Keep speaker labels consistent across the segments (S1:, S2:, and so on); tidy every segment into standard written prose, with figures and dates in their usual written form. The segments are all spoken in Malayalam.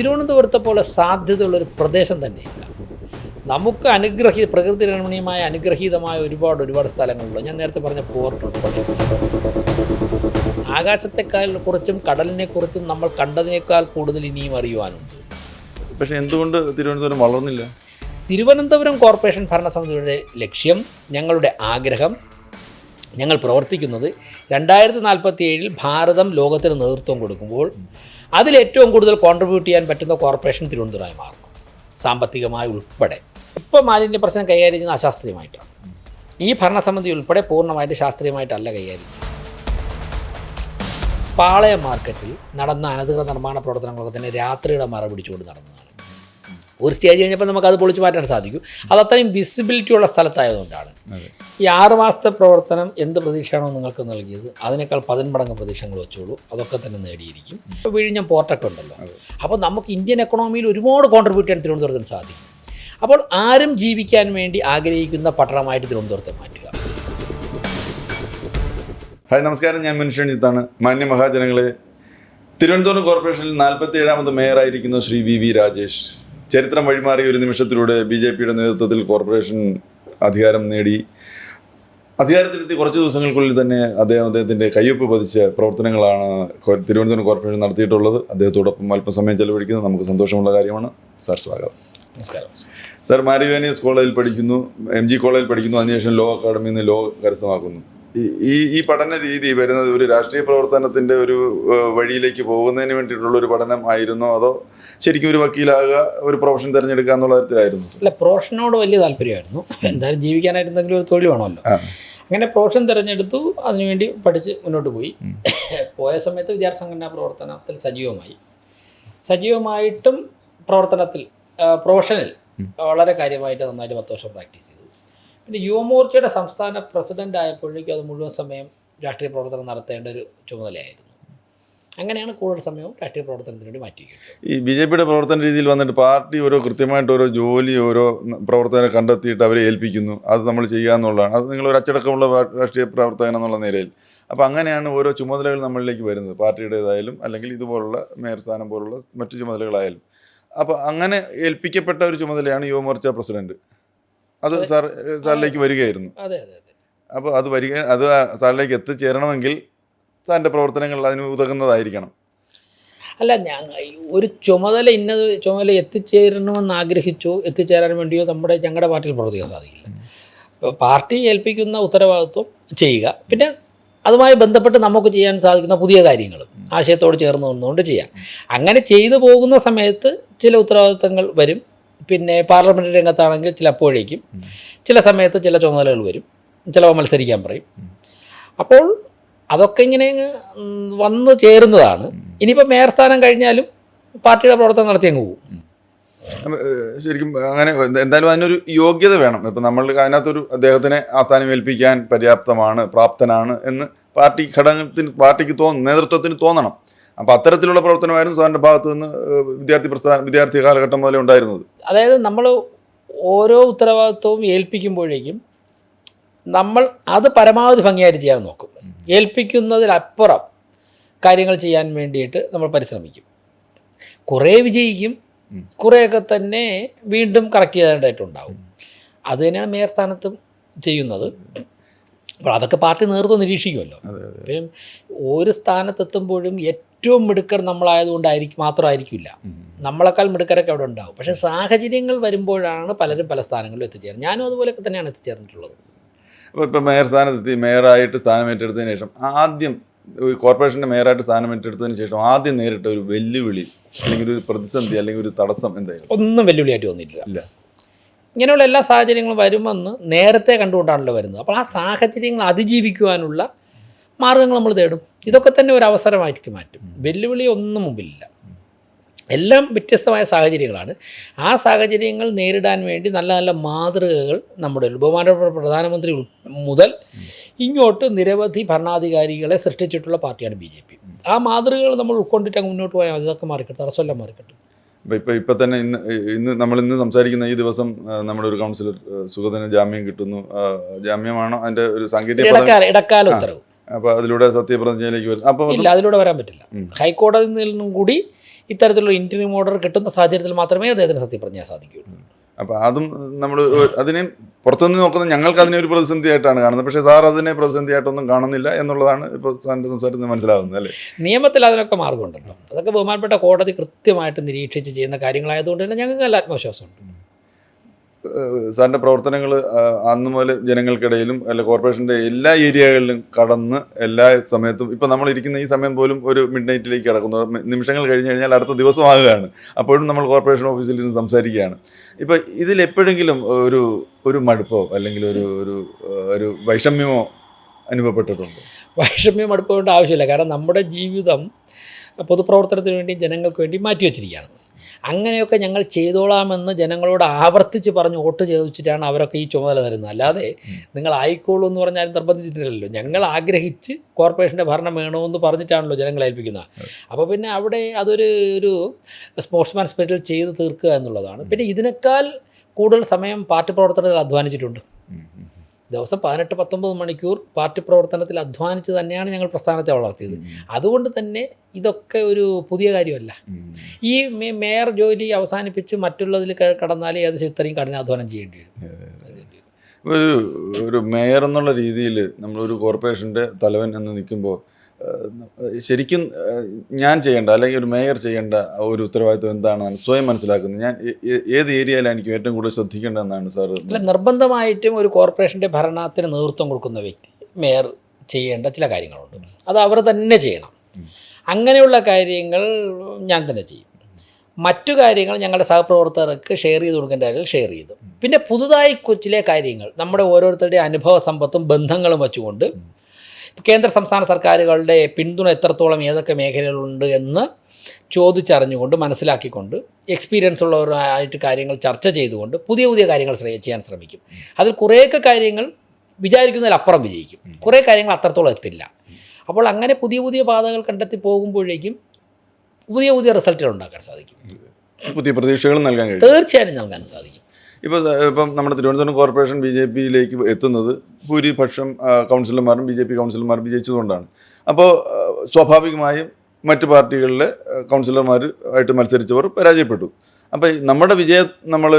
S1: തിരുവനന്തപുരത്തെ പോലെ സാധ്യതയുള്ളൊരു പ്രദേശം തന്നെയില്ല. നമുക്ക് പ്രകൃതി രമണീയമായ അനുഗ്രഹീതമായ ഒരുപാട് സ്ഥലങ്ങളുണ്ട്. ഞാൻ നേരത്തെ പറഞ്ഞ പോർട്ട് ഉൾപ്പെടെ. ആകാശത്തെക്കാൾ കുറിച്ചും കടലിനെക്കുറിച്ചും നമ്മൾ കണ്ടതിനേക്കാൾ കൂടുതൽ ഇനിയും അറിയുവാനുണ്ട്.
S2: പക്ഷേ എന്തുകൊണ്ട് തിരുവനന്തപുരം വളർന്നില്ല?
S1: തിരുവനന്തപുരം കോർപ്പറേഷൻ ഭരണസമിതിയുടെ ലക്ഷ്യം, ഞങ്ങളുടെ ആഗ്രഹം, ഞങ്ങൾ പ്രവർത്തിക്കുന്നത് 2047 ഭാരതം ലോകത്തിന് നേതൃത്വം കൊടുക്കുമ്പോൾ അതിലേറ്റവും കൂടുതൽ കോൺട്രിബ്യൂട്ട് ചെയ്യാൻ പറ്റുന്ന കോർപ്പറേഷൻ തിരുവനന്തപുരമായി മാറണം, സാമ്പത്തികമായി ഉൾപ്പെടെ. ഇപ്പോൾ മാലിന്യ പ്രശ്നം കൈകാര്യം ചെയ്യുന്നത് അശാസ്ത്രീയമായിട്ടാണ്. ഈ ഭരണസമിതി ഉൾപ്പെടെ പൂർണ്ണമായിട്ട് ശാസ്ത്രീയമായിട്ടല്ല കൈകാര്യം ചെയ്യുന്നത്. പാളയം മാർക്കറ്റിൽ നടന്ന അനധികൃത നിർമ്മാണ പ്രവർത്തനങ്ങളൊക്കെ തന്നെ രാത്രിയുടെ മറ പിടിച്ചുകൊണ്ട് നടന്നതാണ്. ഒരു സ്റ്റേജ് കഴിഞ്ഞപ്പോൾ നമുക്കത് പൊളിച്ചു മാറ്റാൻ സാധിക്കും. അത് അത്രയും വിസിബിലിറ്റി ഉള്ള സ്ഥലത്തായതുകൊണ്ടാണ്. ഈ 6 മാസത്തെ പ്രവർത്തനം എന്ത് പ്രതീക്ഷയാണോ നിങ്ങൾക്ക് നൽകിയത് അതിനേക്കാൾ 10 മടങ്ങ് പ്രതീക്ഷകൾ വെച്ചോളൂ, അതൊക്കെ തന്നെ നേടിയിരിക്കും. ഇപ്പോൾ വിഴിഞ്ഞം പോർട്ടൊക്കെ ഉണ്ടല്ലോ. അപ്പോൾ നമുക്ക് ഇന്ത്യൻ എക്കണോമിയിൽ ഒരുപാട് കോൺട്രിബ്യൂട്ട് ചെയ്യാൻ തിരുവനന്തപുരത്തിന് സാധിക്കും. അപ്പോൾ ആരും ജീവിക്കാൻ വേണ്ടി ആഗ്രഹിക്കുന്ന പട്ടണമായിട്ട് തിരുവനന്തപുരത്തെ മാറ്റുക.
S2: ഹായ്, നമസ്കാരം. ഞാൻ മനുഷ്യനിത്താണ്. മാന്യ മഹാജനങ്ങളെ, തിരുവനന്തപുരം കോർപ്പറേഷനിൽ 47ാമത് മേയറായിരിക്കുന്ന ശ്രീ വി രാജേഷ് ചരിത്രം വഴിമാറിയ ഒരു നിമിഷത്തിലൂടെ BJPയുടെ നേതൃത്വത്തിൽ കോർപ്പറേഷൻ അധികാരം നേടി. അധികാരത്തിലെത്തി കുറച്ച് ദിവസങ്ങൾക്കുള്ളിൽ തന്നെ അദ്ദേഹത്തിൻ്റെ കയ്യൊപ്പ് പതിച്ച പ്രവർത്തനങ്ങളാണ് തിരുവനന്തപുരം കോർപ്പറേഷൻ നടത്തിയിട്ടുള്ളത്. അദ്ദേഹത്തോടൊപ്പം അല്പസമയം ചെലവഴിക്കുന്നത് നമുക്ക് സന്തോഷമുള്ള കാര്യമാണ്. സാർ, സ്വാഗതം.
S1: നമസ്കാരം.
S2: സാർ, മാരിവാനിയസ് കോളേജിൽ പഠിക്കുന്നു, MG കോളേജിൽ പഠിക്കുന്നു, അതിനുശേഷം ലോ അക്കാഡമിയിൽ നിന്ന് ലോ കരസ്ഥമാക്കുന്നു. ഈ പഠന രീതി വരുന്നത് ഒരു രാഷ്ട്രീയ പ്രവർത്തനത്തിൻ്റെ ഒരു വഴിയിലേക്ക് പോകുന്നതിന് വേണ്ടിയിട്ടുള്ള ഒരു പഠനം ആയിരുന്നോ, അതോ ശരിക്കും ഒരു വക്കീലാകുക, ഒരു പ്രൊഫഷൻ തിരഞ്ഞെടുക്കുക എന്നുള്ള കാര്യത്തിലായിരുന്നു?
S1: അല്ല, പ്രൊഫഷനോട് വലിയ താല്പര്യമായിരുന്നു. എന്തായാലും ജീവിക്കാനായിട്ട് എന്തെങ്കിലും ഒരു തൊഴിൽ വേണമല്ലോ. അങ്ങനെ പ്രൊഫഷൻ തിരഞ്ഞെടുത്തു, അതിനുവേണ്ടി പഠിച്ച് മുന്നോട്ട് പോയി. പോയ സമയത്ത് വിദ്യാർത്ഥി സംഘടനാ പ്രവർത്തനത്തിൽ സജീവമായിട്ടും പ്രവർത്തനത്തിൽ പ്രൊഫഷനിൽ വളരെ കാര്യമായിട്ട് നന്നായിട്ട് 10 വർഷം പ്രാക്ടീസ് ചെയ്തു. പിന്നെ യുവമോർച്ചയുടെ സംസ്ഥാന പ്രസിഡൻ്റ് ആയപ്പോഴേക്കും അത് മുഴുവൻ സമയം രാഷ്ട്രീയ പ്രവർത്തനം നടത്തേണ്ട ഒരു ചുമതലയായിരുന്നു. അങ്ങനെയാണ് കൂടുതൽ സമയവും രാഷ്ട്രീയ പ്രവർത്തനത്തിന് വേണ്ടി മാറ്റിയിരിക്കുന്നത്. ഈ
S2: BJPയുടെ പ്രവർത്തന രീതിയിൽ വന്നിട്ട് പാർട്ടി കൃത്യമായിട്ട് ഓരോ ജോലി, ഓരോ പ്രവർത്തകരെ കണ്ടെത്തിയിട്ട് അവരെ ഏൽപ്പിക്കുന്നു, അത് നമ്മൾ ചെയ്യുക എന്നുള്ളതാണ്. അത് നിങ്ങളൊരു അച്ചടക്കമുള്ള രാഷ്ട്രീയ പ്രവർത്തകൻ എന്നുള്ള നിലയിൽ. അപ്പോൾ അങ്ങനെയാണ് ഓരോ ചുമതലകൾ നമ്മളിലേക്ക് വരുന്നത്, പാർട്ടിയുടേതായാലും അല്ലെങ്കിൽ ഇതുപോലുള്ള മേയർ സ്ഥാനം പോലുള്ള മറ്റു ചുമതലകളായാലും. അപ്പോൾ അങ്ങനെ ഏൽപ്പിക്കപ്പെട്ട ഒരു ചുമതലയാണ് യുവമോർച്ച പ്രസിഡന്റ്. അത് സാറിലേക്ക് വരികയായിരുന്നു.
S1: അതെ.
S2: അപ്പോൾ അത് സാറിലേക്ക് എത്തിച്ചേരണമെങ്കിൽ സാറിൻ്റെ പ്രവർത്തനങ്ങൾ അതിന് ഉതകുന്നതായിരിക്കണം.
S1: അല്ല, ഒരു ചുമതല എത്തിച്ചേരണമെന്ന് ആഗ്രഹിച്ചോ എത്തിച്ചേരാൻ വേണ്ടിയോ ഞങ്ങളുടെ പാർട്ടിയിൽ പ്രവർത്തിക്കാൻ സാധിക്കില്ല. ഇപ്പോൾ പാർട്ടി ഏൽപ്പിക്കുന്ന ഉത്തരവാദിത്വം ചെയ്യുക, പിന്നെ അതുമായി ബന്ധപ്പെട്ട് നമുക്ക് ചെയ്യാൻ സാധിക്കുന്ന പുതിയ കാര്യങ്ങളും ആശയത്തോട് ചേർന്ന് നിന്നുകൊണ്ട് ചെയ്യാം. അങ്ങനെ ചെയ്തു പോകുന്ന സമയത്ത് ചില ഉത്തരവാദിത്തങ്ങൾ വരും. പിന്നെ പാർലമെൻറ്റ് രംഗത്താണെങ്കിൽ ചിലപ്പോഴേക്കും ചില സമയത്ത് ചില ചുമതലകൾ വരും, ചിലപ്പോൾ മത്സരിക്കാൻ പറയും. അപ്പോൾ അതൊക്കെ ഇങ്ങനെ വന്നു ചേരുന്നതാണ്. ഇനിയിപ്പോൾ മേയർ സ്ഥാനം കഴിഞ്ഞാലും പാർട്ടിയുടെ പ്രവർത്തനം നടത്തി അങ്ങ് പോകും.
S2: ശരിക്കും അങ്ങനെ എന്തായാലും അതിനൊരു യോഗ്യത വേണം. ഇപ്പം നമ്മൾ അതിനകത്തൊരു അദ്ദേഹത്തിനെ ആ സ്ഥാനം ഏൽപ്പിക്കാൻ പര്യാപ്തമാണ്, പ്രാപ്തനാണ് എന്ന് പാർട്ടിക്ക് നേതൃത്വത്തിന് തോന്നണം. അപ്പോൾ അത്തരത്തിലുള്ള പ്രവർത്തനമായിരുന്നു സാറിൻ്റെ ഭാഗത്തു നിന്ന് വിദ്യാർത്ഥി കാലഘട്ടം മുതലേ ഉണ്ടായിരുന്നത്.
S1: അതായത് നമ്മൾ ഓരോ ഉത്തരവാദിത്വവും ഏൽപ്പിക്കുമ്പോഴേക്കും നമ്മൾ അത് പരമാവധി ഭംഗിയായിട്ട് ചെയ്യാൻ നോക്കും. ഏൽപ്പിക്കുന്നതിലപ്പുറം കാര്യങ്ങൾ ചെയ്യാൻ വേണ്ടിയിട്ട് നമ്മൾ പരിശ്രമിക്കും. കുറേ വിജയിക്കും, കുറേയൊക്കെ തന്നെ വീണ്ടും കറക്റ്റ് ചെയ്തേണ്ടതായിട്ടുണ്ടാവും. അത് തന്നെയാണ് മേയർ സ്ഥാനത്തും ചെയ്യുന്നത്. അപ്പോൾ അതൊക്കെ പാർട്ടി നേതൃത്വം നിരീക്ഷിക്കുമല്ലോ. പിന്നെ ഒരു സ്ഥാനത്തെത്തുമ്പോഴും ഏറ്റവും മിടുക്കർ മാത്രമായിരിക്കില്ല, നമ്മളെക്കാൾ മിടുക്കരൊക്കെ അവിടെ ഉണ്ടാവും. പക്ഷേ സാഹചര്യങ്ങൾ വരുമ്പോഴാണ് പലരും പല സ്ഥാനങ്ങളിലും എത്തിച്ചേരുന്നത്. ഞാനും അതുപോലെയൊക്കെ തന്നെയാണ് എത്തിച്ചേർന്നിട്ടുള്ളത്.
S2: ഇപ്പോൾ മേയർ സ്ഥാനത്തെത്തി, മേയറായിട്ട് സ്ഥാനമേറ്റെടുത്തതിന് ശേഷം ആദ്യം കോർപ്പറേഷൻ്റെ മേയറായിട്ട് സ്ഥാനമേറ്റെടുത്തതിന് ശേഷം ആദ്യം നേരിട്ട ഒരു വെല്ലുവിളി അല്ലെങ്കിൽ ഒരു പ്രതിസന്ധി അല്ലെങ്കിൽ ഒരു തടസ്സം എന്തായാലും?
S1: ഒന്നും വെല്ലുവിളിയായിട്ട് തോന്നിയിട്ടില്ല. ഇങ്ങനെയുള്ള എല്ലാ സാഹചര്യങ്ങളും വരുമെന്ന് നേരത്തെ കണ്ടുകൊണ്ടാണല്ലോ വരുന്നത്. അപ്പോൾ ആ സാഹചര്യങ്ങൾ അതിജീവിക്കുവാനുള്ള മാർഗ്ഗങ്ങൾ നമ്മൾ തേടും. ഇതൊക്കെ തന്നെ ഒരു അവസരമായിട്ട് മാറ്റും. വെല്ലുവിളി ഒന്നും മുമ്പിലില്ല. എല്ലാം വ്യത്യസ്തമായ സാഹചര്യങ്ങളാണ്. ആ സാഹചര്യങ്ങൾ നേരിടാൻ വേണ്ടി നല്ല നല്ല മാതൃകകൾ നമ്മുടെ ബഹുമാനപ്പെട്ട പ്രധാനമന്ത്രി മുതൽ ഇങ്ങോട്ട് നിരവധി ഭരണാധികാരികളെ സൃഷ്ടിച്ചിട്ടുള്ള പാർട്ടിയാണ് BJP. ആ മാതൃകകൾ നമ്മൾ ഉൾക്കൊണ്ടിട്ട് അങ്ങ് മുന്നോട്ട് പോയാൽ ഇതൊക്കെ മാറിക്കിട്ടും, തടസ്സമെല്ലാം മാറിക്കിട്ടും.
S2: ഇപ്പം തന്നെ ഇന്ന് സംസാരിക്കുന്ന ഈ ദിവസം നമ്മുടെ ഒരു കൗൺസിലർ സുഗതന് ജാമ്യം കിട്ടുന്നു. ജാമ്യമാണോ അതിൻ്റെ ഒരു സാങ്കേതിക
S1: ഇടക്കാല ഉത്തരവ്?
S2: അപ്പോൾ അതിലൂടെ സത്യപ്രതിജ്ഞയിലേക്ക് വരും. അപ്പോൾ
S1: ഇല്ല, അതിലൂടെ വരാൻ പറ്റില്ല. ഹൈക്കോടതിയിൽ നിന്നും കൂടി ഇത്തരത്തിലുള്ള ഇൻറ്റീരിയം ഓർഡർ കിട്ടുന്ന സാഹചര്യത്തിൽ മാത്രമേ അദ്ദേഹത്തിന് സത്യപ്രതിജ്ഞ സാധിക്കുകയുള്ളൂ.
S2: അപ്പോൾ അതും നമ്മൾ അതിനെ പുറത്തുനിന്ന് നോക്കുന്ന ഞങ്ങൾക്ക് അതിനെ ഒരു പ്രതിസന്ധിയായിട്ടാണ് കാണുന്നത്. പക്ഷേ സാർ അതിനെ പ്രതിസന്ധിയായിട്ടൊന്നും കാണുന്നില്ല എന്നുള്ളതാണ് ഇപ്പോൾ സാറിൻ്റെ സംസാരത്തിൽ മനസ്സിലാകുന്നത് അല്ലേ?
S1: നിയമത്തിൽ അതിനൊക്കെ മാർഗമുണ്ടല്ലോ. അതൊക്കെ ബഹുമാനപ്പെട്ട കോടതി കൃത്യമായിട്ട് നിരീക്ഷിച്ച് ചെയ്യുന്ന കാര്യങ്ങളായതുകൊണ്ട് തന്നെ ഞങ്ങൾക്ക് നല്ല ആത്മവിശ്വാസമുണ്ട്.
S2: സാറിൻ്റെ പ്രവർത്തനങ്ങൾ അന്ന് മുതൽ ജനങ്ങൾക്കിടയിലും അല്ല കോർപ്പറേഷൻ്റെ എല്ലാ ഏരിയകളിലും കടന്ന് എല്ലാ സമയത്തും ഇപ്പം നമ്മൾ ഇരിക്കുന്ന ഈ സമയം പോലും ഒരു മിഡ് നൈറ്റിലേക്ക് കിടക്കുന്നത് നിമിഷങ്ങൾ കഴിഞ്ഞ് കഴിഞ്ഞാൽ അടുത്ത ദിവസമാകുകയാണ്. അപ്പോഴും നമ്മൾ കോർപ്പറേഷൻ ഓഫീസിൽ ഇരുന്ന് സംസാരിക്കുകയാണ്. ഇപ്പം ഇതിലെപ്പോഴെങ്കിലും ഒരു മടുപ്പോ അല്ലെങ്കിൽ ഒരു വൈഷമ്യമോ അനുഭവപ്പെട്ടിട്ടുണ്ടോ?
S1: വൈഷമ്യം അടുപ്പേണ്ട ആവശ്യമില്ല. കാരണം നമ്മുടെ ജീവിതം പൊതുപ്രവർത്തനത്തിന് വേണ്ടി ജനങ്ങൾക്ക് വേണ്ടി മാറ്റിവെച്ചിരിക്കുകയാണ്. അങ്ങനെയൊക്കെ ഞങ്ങൾ ചെയ്തോളാമെന്ന് ജനങ്ങളോട് ആവർത്തിച്ച് പറഞ്ഞ് വോട്ട് ചോദിച്ചിട്ടാണ് അവരൊക്കെ ഈ ചുമതല തരുന്നത്. അല്ലാതെ നിങ്ങൾ ആയിക്കോളൂ എന്ന് പറഞ്ഞാൽ നിർബന്ധിച്ചിട്ടില്ലല്ലോ. ഞങ്ങൾ ആഗ്രഹിച്ച് കോർപ്പറേഷൻ്റെ ഭരണം വേണമെന്ന് പറഞ്ഞിട്ടാണല്ലോ ജനങ്ങളെ ഏൽപ്പിക്കുന്നത്. അപ്പോൾ പിന്നെ അവിടെ അതൊരു സ്പോർട്സ്മാൻ സ്പിരിറ്റിൽ ചെയ്ത് തീർക്കുക എന്നുള്ളതാണ്. പിന്നെ ഇതിനേക്കാൾ കൂടുതൽ സമയം പാർട്ടി പ്രവർത്തനത്തിൽ അധ്വാനിച്ചിട്ടുണ്ട്. ദിവസം 18-19 മണിക്കൂർ പാർട്ടി പ്രവർത്തനത്തിൽ അധ്വാനിച്ച് തന്നെയാണ് ഞങ്ങൾ പ്രസ്ഥാനത്തെ വളർത്തിയത്. അതുകൊണ്ട് തന്നെ ഇതൊക്കെ ഒരു പുതിയ കാര്യമല്ല. ഈ മേയർ ജോലി അവസാനിപ്പിച്ച് മറ്റുള്ളതിൽ കടന്നാലേ അത് ഇത്രയും കഠിനാധ്വാനം ചെയ്യേണ്ടി വരും.
S2: ഒരു മേയർ എന്നുള്ള രീതിയിൽ നമ്മളൊരു കോർപ്പറേഷൻ്റെ തലവൻ എന്ന് നിൽക്കുമ്പോൾ ശരിക്കും ഞാൻ ചെയ്യേണ്ട അല്ലെങ്കിൽ ഒരു മേയർ ചെയ്യേണ്ട ഒരു ഉത്തരവാദിത്വം എന്താണെന്ന് സ്വയം മനസ്സിലാക്കുന്നത്. ഞാൻ ഏത് ഏരിയയിലാണ് എനിക്ക് ഏറ്റവും കൂടുതൽ ശ്രദ്ധിക്കേണ്ടതെന്നാണ് സാർ?
S1: അല്ല, നിർബന്ധമായിട്ടും ഒരു കോർപ്പറേഷൻ്റെ ഭരണത്തിന് നേതൃത്വം കൊടുക്കുന്ന വ്യക്തി മേയർ ചെയ്യേണ്ട ചില കാര്യങ്ങളുണ്ട്. അത് അവർ തന്നെ ചെയ്യണം. അങ്ങനെയുള്ള കാര്യങ്ങൾ ഞാൻ തന്നെ ചെയ്യും. മറ്റു കാര്യങ്ങൾ ഞങ്ങളുടെ സഹപ്രവർത്തകർക്ക് ഷെയർ ചെയ്ത് കൊടുക്കേണ്ട കാര്യങ്ങൾ ഷെയർ ചെയ്തു. പിന്നെ പുതുതായി ചില കാര്യങ്ങൾ നമ്മുടെ ഓരോരുത്തരുടെ അനുഭവ സമ്പത്തും ബന്ധങ്ങളും വെച്ചുകൊണ്ട് കേന്ദ്ര സംസ്ഥാന സർക്കാരുകളുടെ പിന്തുണ എത്രത്തോളം ഏതൊക്കെ മേഖലകളുണ്ട് എന്ന് ചോദിച്ചറിഞ്ഞുകൊണ്ട് മനസ്സിലാക്കിക്കൊണ്ട് എക്സ്പീരിയൻസ് ഉള്ളവരായിട്ട് കാര്യങ്ങൾ ചർച്ച ചെയ്തുകൊണ്ട് പുതിയ കാര്യങ്ങൾ ചെയ്യാൻ ശ്രമിക്കും. അതിൽ കുറേയൊക്കെ കാര്യങ്ങൾ വിചാരിക്കുന്നതിലപ്പുറം വിജയിക്കും, കുറേ കാര്യങ്ങൾ അത്രത്തോളം എത്തില്ല. അപ്പോൾ അങ്ങനെ പുതിയ പാതകൾ കണ്ടെത്തി പോകുമ്പോഴേക്കും പുതിയ റിസൾട്ടുകൾ ഉണ്ടാക്കാൻ സാധിക്കും,
S2: പുതിയ പ്രതീക്ഷകൾ നൽകാൻ കഴിയും,
S1: തീർച്ചയായും നൽകാൻ സാധിക്കും.
S2: ഇപ്പം നമ്മുടെ തിരുവനന്തപുരം കോർപ്പറേഷൻ BJPയിലേക്ക് എത്തുന്നത് ഭൂരിപക്ഷം കൗൺസിലർമാരും BJP കൗൺസിലർമാരും വിജയിച്ചതുകൊണ്ടാണ്. അപ്പോൾ സ്വാഭാവികമായും മറ്റ് പാർട്ടികളിലെ കൗൺസിലർമാർ ആയിട്ട് മത്സരിച്ചവർ പരാജയപ്പെട്ടു. അപ്പോൾ നമ്മുടെ വിജയം നമ്മൾ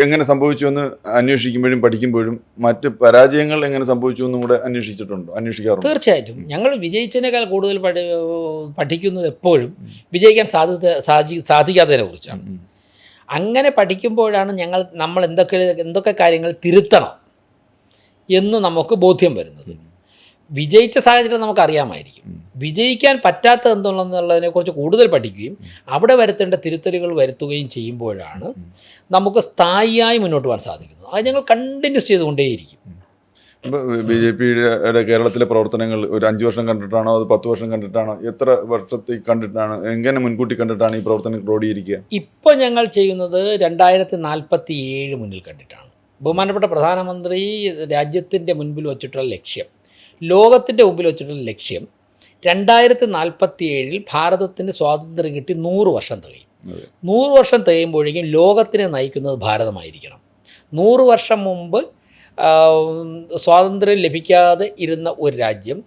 S2: എങ്ങനെ സംഭവിച്ചു എന്ന് അന്വേഷിക്കുമ്പോഴും പഠിക്കുമ്പോഴും മറ്റ് പരാജയങ്ങൾ എങ്ങനെ സംഭവിച്ചു എന്നും കൂടെ അന്വേഷിക്കാറുണ്ട്.
S1: തീർച്ചയായിട്ടും ഞങ്ങൾ വിജയിച്ചതിനേക്കാൾ കൂടുതൽ പഠിക്കുന്നത് എപ്പോഴും വിജയിക്കാൻ സാധിക്കാത്തതിനെ കുറിച്ചാണ്. അങ്ങനെ പഠിക്കുമ്പോഴാണ് നമ്മൾ എന്തൊക്കെ കാര്യങ്ങൾ തിരുത്തണം എന്ന് നമുക്ക് ബോധ്യം വരുന്നത്. വിജയിച്ച സാഹചര്യം നമുക്കറിയാമായിരിക്കും. വിജയിക്കാൻ പറ്റാത്തത് എന്തുള്ളതെന്നുള്ളതിനെക്കുറിച്ച് കൂടുതൽ പഠിക്കുകയും അവിടെ വരുത്തേണ്ട തിരുത്തലുകൾ വരുത്തുകയും ചെയ്യുമ്പോഴാണ് നമുക്ക് സ്ഥായിയായി മുന്നോട്ട് പോകാൻ സാധിക്കുന്നത്. അത് ഞങ്ങൾ കണ്ടിന്യൂസ് ചെയ്തുകൊണ്ടേയിരിക്കും.
S2: ഇപ്പോൾ BJPയുടെ കേരളത്തിലെ പ്രവർത്തനങ്ങൾ ഒരു 5 വർഷം കണ്ടിട്ടാണോ അത് 10 വർഷം കണ്ടിട്ടാണോ എത്ര വർഷത്തേക്ക് കണ്ടിട്ടാണ്, എങ്ങനെ മുൻകൂട്ടി കണ്ടിട്ടാണ് ഈ പ്രവർത്തനം ക്രോഡീകരിക്കുക?
S1: ഇപ്പോൾ ഞങ്ങൾ ചെയ്യുന്നത് 2047 മുന്നിൽ കണ്ടിട്ടാണ്. ബഹുമാനപ്പെട്ട പ്രധാനമന്ത്രി രാജ്യത്തിൻ്റെ മുൻപിൽ വച്ചിട്ടുള്ള ലക്ഷ്യം, ലോകത്തിൻ്റെ മുമ്പിൽ വച്ചിട്ടുള്ള ലക്ഷ്യം 2047 ഭാരതത്തിന് സ്വാതന്ത്ര്യം കിട്ടി 100 വർഷം തികയും. 100 വർഷം തികയുമ്പോഴേക്കും ലോകത്തിനെ നയിക്കുന്നത് ഭാരതമായിരിക്കണം. 100 വർഷം മുമ്പ് സ്വാതന്ത്ര്യം ലഭിക്കാതെ ഇരുന്ന ഒരു രാജ്യം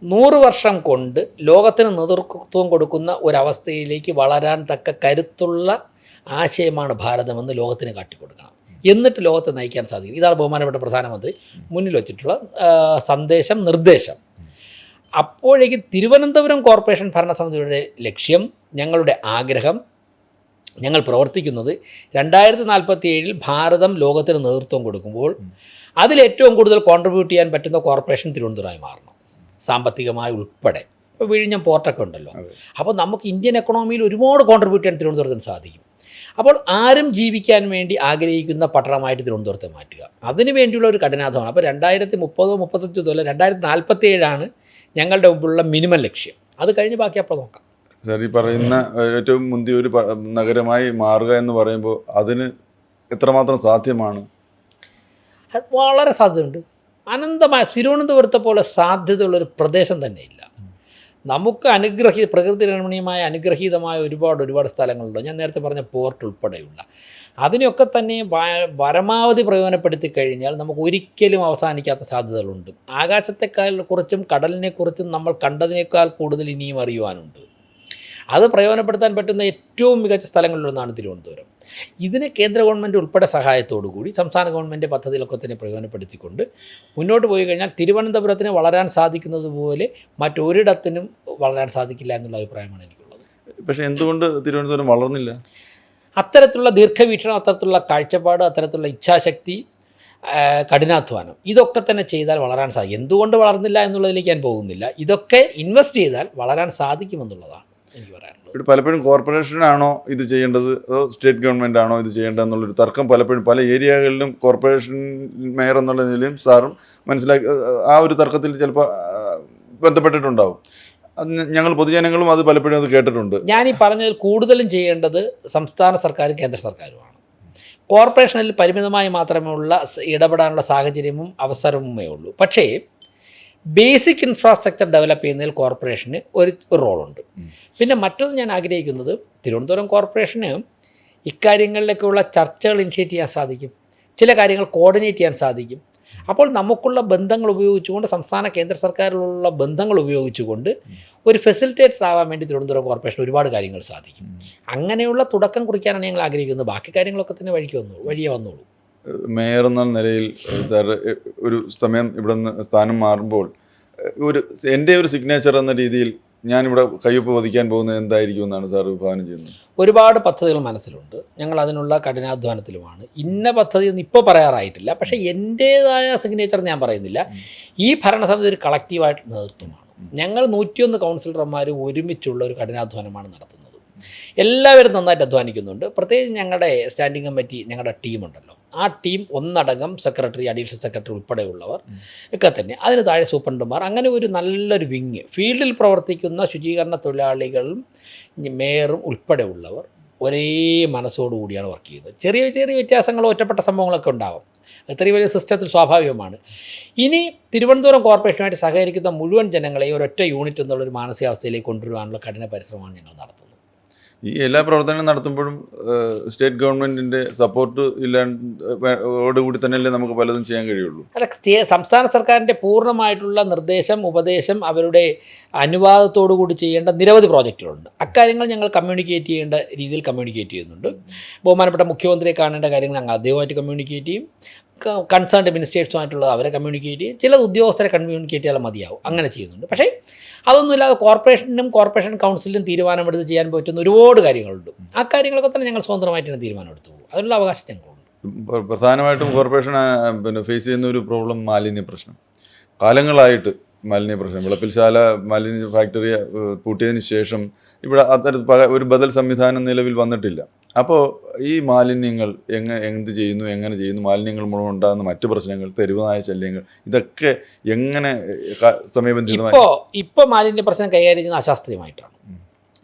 S1: 100 വർഷം കൊണ്ട് ലോകത്തിന് നേതൃത്വം കൊടുക്കുന്ന ഒരവസ്ഥയിലേക്ക് വളരാൻ തക്ക കരുത്തുള്ള ആശയമാണ് ഭാരതമെന്ന് ലോകത്തിന് കാട്ടിക്കൊടുക്കണം. എന്നിട്ട് ലോകത്തെ നയിക്കാൻ സാധിക്കും. ഇതാണ് ബഹുമാനപ്പെട്ട പ്രധാനമന്ത്രി മുന്നിൽ വച്ചിട്ടുള്ള നിർദ്ദേശം. അപ്പോഴേക്ക് തിരുവനന്തപുരം കോർപ്പറേഷൻ ഭരണസമിതിയുടെ ലക്ഷ്യം, ഞങ്ങളുടെ ആഗ്രഹം, ഞങ്ങൾ പ്രവർത്തിക്കുന്നത് 2047 ഭാരതം ലോകത്തിന് നേതൃത്വം കൊടുക്കുമ്പോൾ അതിലേറ്റവും കൂടുതൽ കോൺട്രിബ്യൂട്ട് ചെയ്യാൻ പറ്റുന്ന കോർപ്പറേഷൻ തിരുവനന്തപുരമായി മാറണം, സാമ്പത്തികമായി ഉൾപ്പെടെ. ഇപ്പോൾ വിഴിഞ്ഞം പോർട്ടൊക്കെ ഉണ്ടല്ലോ. അപ്പോൾ നമുക്ക് ഇന്ത്യൻ എക്കണോമിയിൽ ഒരുപാട് കോൺട്രിബ്യൂട്ട് ചെയ്യാൻ തിരുവനന്തപുരത്തിന് സാധിക്കും. അപ്പോൾ ആരും ജീവിക്കാൻ വേണ്ടി ആഗ്രഹിക്കുന്ന പട്ടണമായിട്ട് തിരുവനന്തപുരത്തെ മാറ്റുക, അതിനു വേണ്ടിയുള്ള ഒരു കഠിനാധ്വാനം. അപ്പോൾ 2030-35 തൊല്ല 2047 ഞങ്ങളുടെ മുമ്പിലുള്ള മിനിമം ലക്ഷ്യം. അത് കഴിഞ്ഞ് ബാക്കി അപ്പോൾ നോക്കാം.
S2: സാർ, ഈ പറയുന്ന ഏറ്റവും മുന്തിയ ഒരു നഗരമായി മാറുക എന്ന് പറയുമ്പോൾ അതിന് എത്രമാത്രം സാധ്യമാണ്?
S1: അത് വളരെ സാധ്യതയുണ്ട്. അനന്തമായ തിരുവനന്തപുരത്തെ പോലെ സാധ്യതയുള്ളൊരു പ്രദേശം തന്നെ ഇല്ല. നമുക്ക് പ്രകൃതി രമണീയമായ അനുഗ്രഹീതമായ ഒരുപാട് സ്ഥലങ്ങളുണ്ട്. ഞാൻ നേരത്തെ പറഞ്ഞ പോർട്ട് ഉൾപ്പെടെയുള്ള അതിനെയൊക്കെ തന്നെ പരമാവധി പ്രയോജനപ്പെടുത്തി കഴിഞ്ഞാൽ നമുക്ക് ഒരിക്കലും അവസാനിക്കാത്ത സാധ്യതകളുണ്ട്. ആകാശത്തെക്കാൾ കുറിച്ചും കടലിനെക്കുറിച്ചും നമ്മൾ കണ്ടതിനേക്കാൾ കൂടുതൽ ഇനിയും അറിയുവാനുണ്ട്. അത് പ്രയോജനപ്പെടുത്താൻ പറ്റുന്ന ഏറ്റവും മികച്ച സ്ഥലങ്ങളിലൊന്നാണ് തിരുവനന്തപുരം. ഇതിനെ കേന്ദ്ര ഗവൺമെൻറ് ഉൾപ്പെടെ സഹായത്തോടു കൂടി സംസ്ഥാന ഗവൺമെൻറ് പദ്ധതികളൊക്കെ തന്നെ പ്രയോജനപ്പെടുത്തിക്കൊണ്ട് മുന്നോട്ട് പോയി കഴിഞ്ഞാൽ തിരുവനന്തപുരത്തിന് വളരാൻ സാധിക്കുന്നത് പോലെ മറ്റൊരിടത്തിനും വളരാൻ സാധിക്കില്ല എന്നുള്ള അഭിപ്രായമാണ് എനിക്കുള്ളത്.
S2: പക്ഷേ എന്തുകൊണ്ട് തിരുവനന്തപുരം വളർന്നില്ല?
S1: അത്തരത്തിലുള്ള ദീർഘവീക്ഷണം, അത്തരത്തിലുള്ള കാഴ്ചപ്പാട്, അത്തരത്തിലുള്ള ഇച്ഛാശക്തി, കഠിനാധ്വാനം, ഇതൊക്കെ തന്നെ ചെയ്താൽ വളരാൻ സാധിക്കും. എന്തുകൊണ്ട് വളർന്നില്ല എന്നുള്ളതിലേക്ക് ഞാൻ പോകുന്നില്ല. ഇതൊക്കെ ഇൻവെസ്റ്റ് ചെയ്താൽ വളരാൻ സാധിക്കുമെന്നുള്ളതാണ് എനിക്ക് പറയാനുള്ളത്.
S2: ഇവിടെ പലപ്പോഴും കോർപ്പറേഷനാണോ ഇത് ചെയ്യേണ്ടത് അതോ സ്റ്റേറ്റ് ഗവൺമെൻറ് ആണോ ഇത് ചെയ്യേണ്ടത് എന്നുള്ളൊരു തർക്കം പലപ്പോഴും പല ഏരിയകളിലും കോർപ്പറേഷൻ മേയർ എന്നുള്ള നിലയിലും സാറും മനസ്സിലാക്കി ആ ഒരു തർക്കത്തിൽ ചിലപ്പോൾ ബന്ധപ്പെട്ടിട്ടുണ്ടാവും. അത് ഞങ്ങൾ പൊതുജനങ്ങളും അത് പലപ്പോഴും അത് കേട്ടിട്ടുണ്ട്.
S1: ഞാൻ ഈ പറഞ്ഞതിൽ കൂടുതലും ചെയ്യേണ്ടത് സംസ്ഥാന സർക്കാരും കേന്ദ്ര സർക്കാരുമാണ്. കോർപ്പറേഷനിൽ പരിമിതമായി മാത്രമേ ഉള്ള ഇടപെടാനുള്ള സാഹചര്യവും അവസരവുമേ ഉള്ളൂ. പക്ഷേ ബേസിക് ഇൻഫ്രാസ്ട്രക്ചർ ഡെവലപ്പ് ചെയ്യുന്നതിൽ കോർപ്പറേഷന് ഒരു റോളുണ്ട്. പിന്നെ മറ്റൊന്ന് ഞാൻ ആഗ്രഹിക്കുന്നത്, തിരുവനന്തപുരം കോർപ്പറേഷന് ഇക്കാര്യങ്ങളിലേക്കുള്ള ചർച്ചകൾ ഇനിഷ്യേറ്റ് ചെയ്യാൻ സാധിക്കും, ചില കാര്യങ്ങൾ കോർഡിനേറ്റ് ചെയ്യാൻ സാധിക്കും. അപ്പോൾ നമുക്കുള്ള ബന്ധങ്ങൾ ഉപയോഗിച്ചുകൊണ്ട്, സംസ്ഥാന കേന്ദ്ര സർക്കാരിലുള്ള ബന്ധങ്ങൾ ഉപയോഗിച്ചുകൊണ്ട് ഒരു ഫെസിലിറ്റേറ്റർ ആവാൻ വേണ്ടി തിരുവനന്തപുരം കോർപ്പറേഷൻ ഒരുപാട് കാര്യങ്ങൾ സാധിക്കും. അങ്ങനെയുള്ള തുടക്കം കുറിക്കാനാണ് ഞങ്ങൾ ആഗ്രഹിക്കുന്നത്. ബാക്കി കാര്യങ്ങളൊക്കെ തന്നെ വഴിയേ വന്നോളൂ.
S2: മേയർ എന്ന നിലയിൽ സാർ ഒരു സമയം ഇവിടെ നിന്ന് സ്ഥാനം മാറുമ്പോൾ എൻ്റെ ഒരു സിഗ്നേച്ചർ എന്ന രീതിയിൽ ഞാനിവിടെ കയ്യൊപ്പ് വധിക്കാൻ പോകുന്നത് എന്തായിരിക്കും എന്നാണ് സാർ വിഭാവനം ചെയ്യുന്നത്?
S1: ഒരുപാട് പദ്ധതികൾ മനസ്സിലുണ്ട്. ഞങ്ങൾ അതിനുള്ള കഠിനാധ്വാനത്തിലുമാണ്. ഇന്ന പദ്ധതി ഒന്നും ഇപ്പോൾ പറയാറായിട്ടില്ല. പക്ഷേ എൻ്റേതായ സിഗ്നേച്ചർ ഞാൻ പറയുന്നില്ല. ഈ ഭരണസമിതി ഒരു കളക്റ്റീവായിട്ട് നേതൃത്വമാണ്. ഞങ്ങൾ 101 കൗൺസിലർമാരും ഒരുമിച്ചുള്ള ഒരു കഠിനാധ്വാനമാണ് നടത്തുന്നത്. എല്ലാവരും നന്നായിട്ട് അധ്വാനിക്കുന്നുണ്ട്. പ്രത്യേകിച്ച് ഞങ്ങളുടെ സ്റ്റാൻഡിംഗ് കമ്മിറ്റി, ഞങ്ങളുടെ ടീമുണ്ടല്ലോ, ആ ടീം ഒന്നടങ്കം സെക്രട്ടറി, അഡീഷണൽ സെക്രട്ടറി ഉൾപ്പെടെയുള്ളവർ ഒക്കെ തന്നെ, അതിന് താഴെ സൂപ്രണ്ടുമാർ, അങ്ങനെ ഒരു നല്ലൊരു വിങ്, ഫീൽഡിൽ പ്രവർത്തിക്കുന്ന ശുചീകരണ തൊഴിലാളികളും മേയറും ഉൾപ്പെടെയുള്ളവർ ഒരേ മനസ്സോടുകൂടിയാണ് വർക്ക് ചെയ്യുന്നത്. ചെറിയ ചെറിയ വ്യത്യാസങ്ങളോ ഒറ്റപ്പെട്ട സംഭവങ്ങളൊക്കെ ഉണ്ടാവും. ഇത്രയും വലിയ സിസ്റ്റത്തിൽ സ്വാഭാവികമാണ്. ഇനി തിരുവനന്തപുരം കോർപ്പറേഷനുമായിട്ട് സഹകരിക്കുന്ന മുഴുവൻ ജനങ്ങളെയും ഒരൊറ്റ യൂണിറ്റ് എന്നുള്ളൊരു മാനസികാവസ്ഥയിലേക്ക് കൊണ്ടുവരുവാനുള്ള കഠിന പരിശ്രമമാണ് ഞങ്ങൾ നടത്തുന്നത്.
S2: ഈ എല്ലാ പ്രവർത്തനങ്ങളും നടത്തുമ്പോഴും സ്റ്റേറ്റ് ഗവൺമെൻറ്റിൻ്റെ സപ്പോർട്ട് ഇല്ലാണ്ടോടുകൂടി തന്നെയല്ലേ നമുക്ക് പലതും ചെയ്യാൻ കഴിയുള്ളൂ?
S1: അല്ല, സംസ്ഥാന സർക്കാരിൻ്റെ പൂർണ്ണമായിട്ടുള്ള നിർദ്ദേശം, ഉപദേശം, അവരുടെ അനുവാദത്തോടു കൂടി ചെയ്യേണ്ട നിരവധി പ്രോജക്റ്റുകളുണ്ട്. അക്കാര്യങ്ങൾ ഞങ്ങൾ കമ്മ്യൂണിക്കേറ്റ് ചെയ്യേണ്ട രീതിയിൽ കമ്മ്യൂണിക്കേറ്റ് ചെയ്യുന്നുണ്ട്. ബഹുമാനപ്പെട്ട മുഖ്യമന്ത്രിയെ കാണേണ്ട കാര്യങ്ങൾ ഞങ്ങൾ അദ്ദേഹമായിട്ട് കമ്മ്യൂണിക്കേറ്റ് ചെയ്യും. കൺസേൺഡ് മിനിസ്റ്റേഴ്സുമായിട്ടുള്ളത് അവരെ കമ്മ്യൂണിക്കേറ്റ് ചെയ്യും. ചില ഉദ്യോഗസ്ഥരെ കമ്മ്യൂണിക്കേറ്റ് ചെയ്യാൻ മതിയാവും. അങ്ങനെ ചെയ്യുന്നുണ്ട്. പക്ഷേ അതൊന്നുമില്ലാതെ കോർപ്പറേഷനും കോർപ്പറേഷൻ കൗൺസിലും തീരുമാനമെടുത്ത് ചെയ്യാൻ പറ്റുന്ന ഒരുപാട് കാര്യങ്ങളുണ്ട്. ആ കാര്യങ്ങളൊക്കെ തന്നെ ഞങ്ങൾ സ്വതന്ത്രമായിട്ട് തന്നെ തീരുമാനമെടുത്തു പോകും. അതിനുള്ള അവകാശം ഞങ്ങളുണ്ട്.
S2: പ്രധാനമായിട്ടും കോർപ്പറേഷൻ ഫേസ് ചെയ്യുന്ന ഒരു പ്രോബ്ലം മാലിന്യ പ്രശ്നം. കാലങ്ങളായിട്ട് മാലിന്യ പ്രശ്നം, വിളപ്പിൽശാല മാലിന്യ ഫാക്ടറി പൂട്ടിയതിന് ശേഷം ഇവിടെ ഒരു ബദൽ സംവിധാനം നിലവിൽ വന്നിട്ടില്ല. അപ്പോൾ ഈ മാലിന്യങ്ങൾ എന്ത് ചെയ്യുന്നു, എങ്ങനെ ചെയ്യുന്നു, മാലിന്യങ്ങൾ മൂലം ഉണ്ടാകുന്ന മറ്റു പ്രശ്നങ്ങൾ, തെരുവുനായ ശല്യങ്ങൾ, ഇതൊക്കെ എങ്ങനെ സമയബന്ധിതമായി?
S1: ഇപ്പോൾ മാലിന്യ പ്രശ്നം കൈകാര്യം ചെയ്യുന്നത് അശാസ്ത്രീയമായിട്ടാണ്.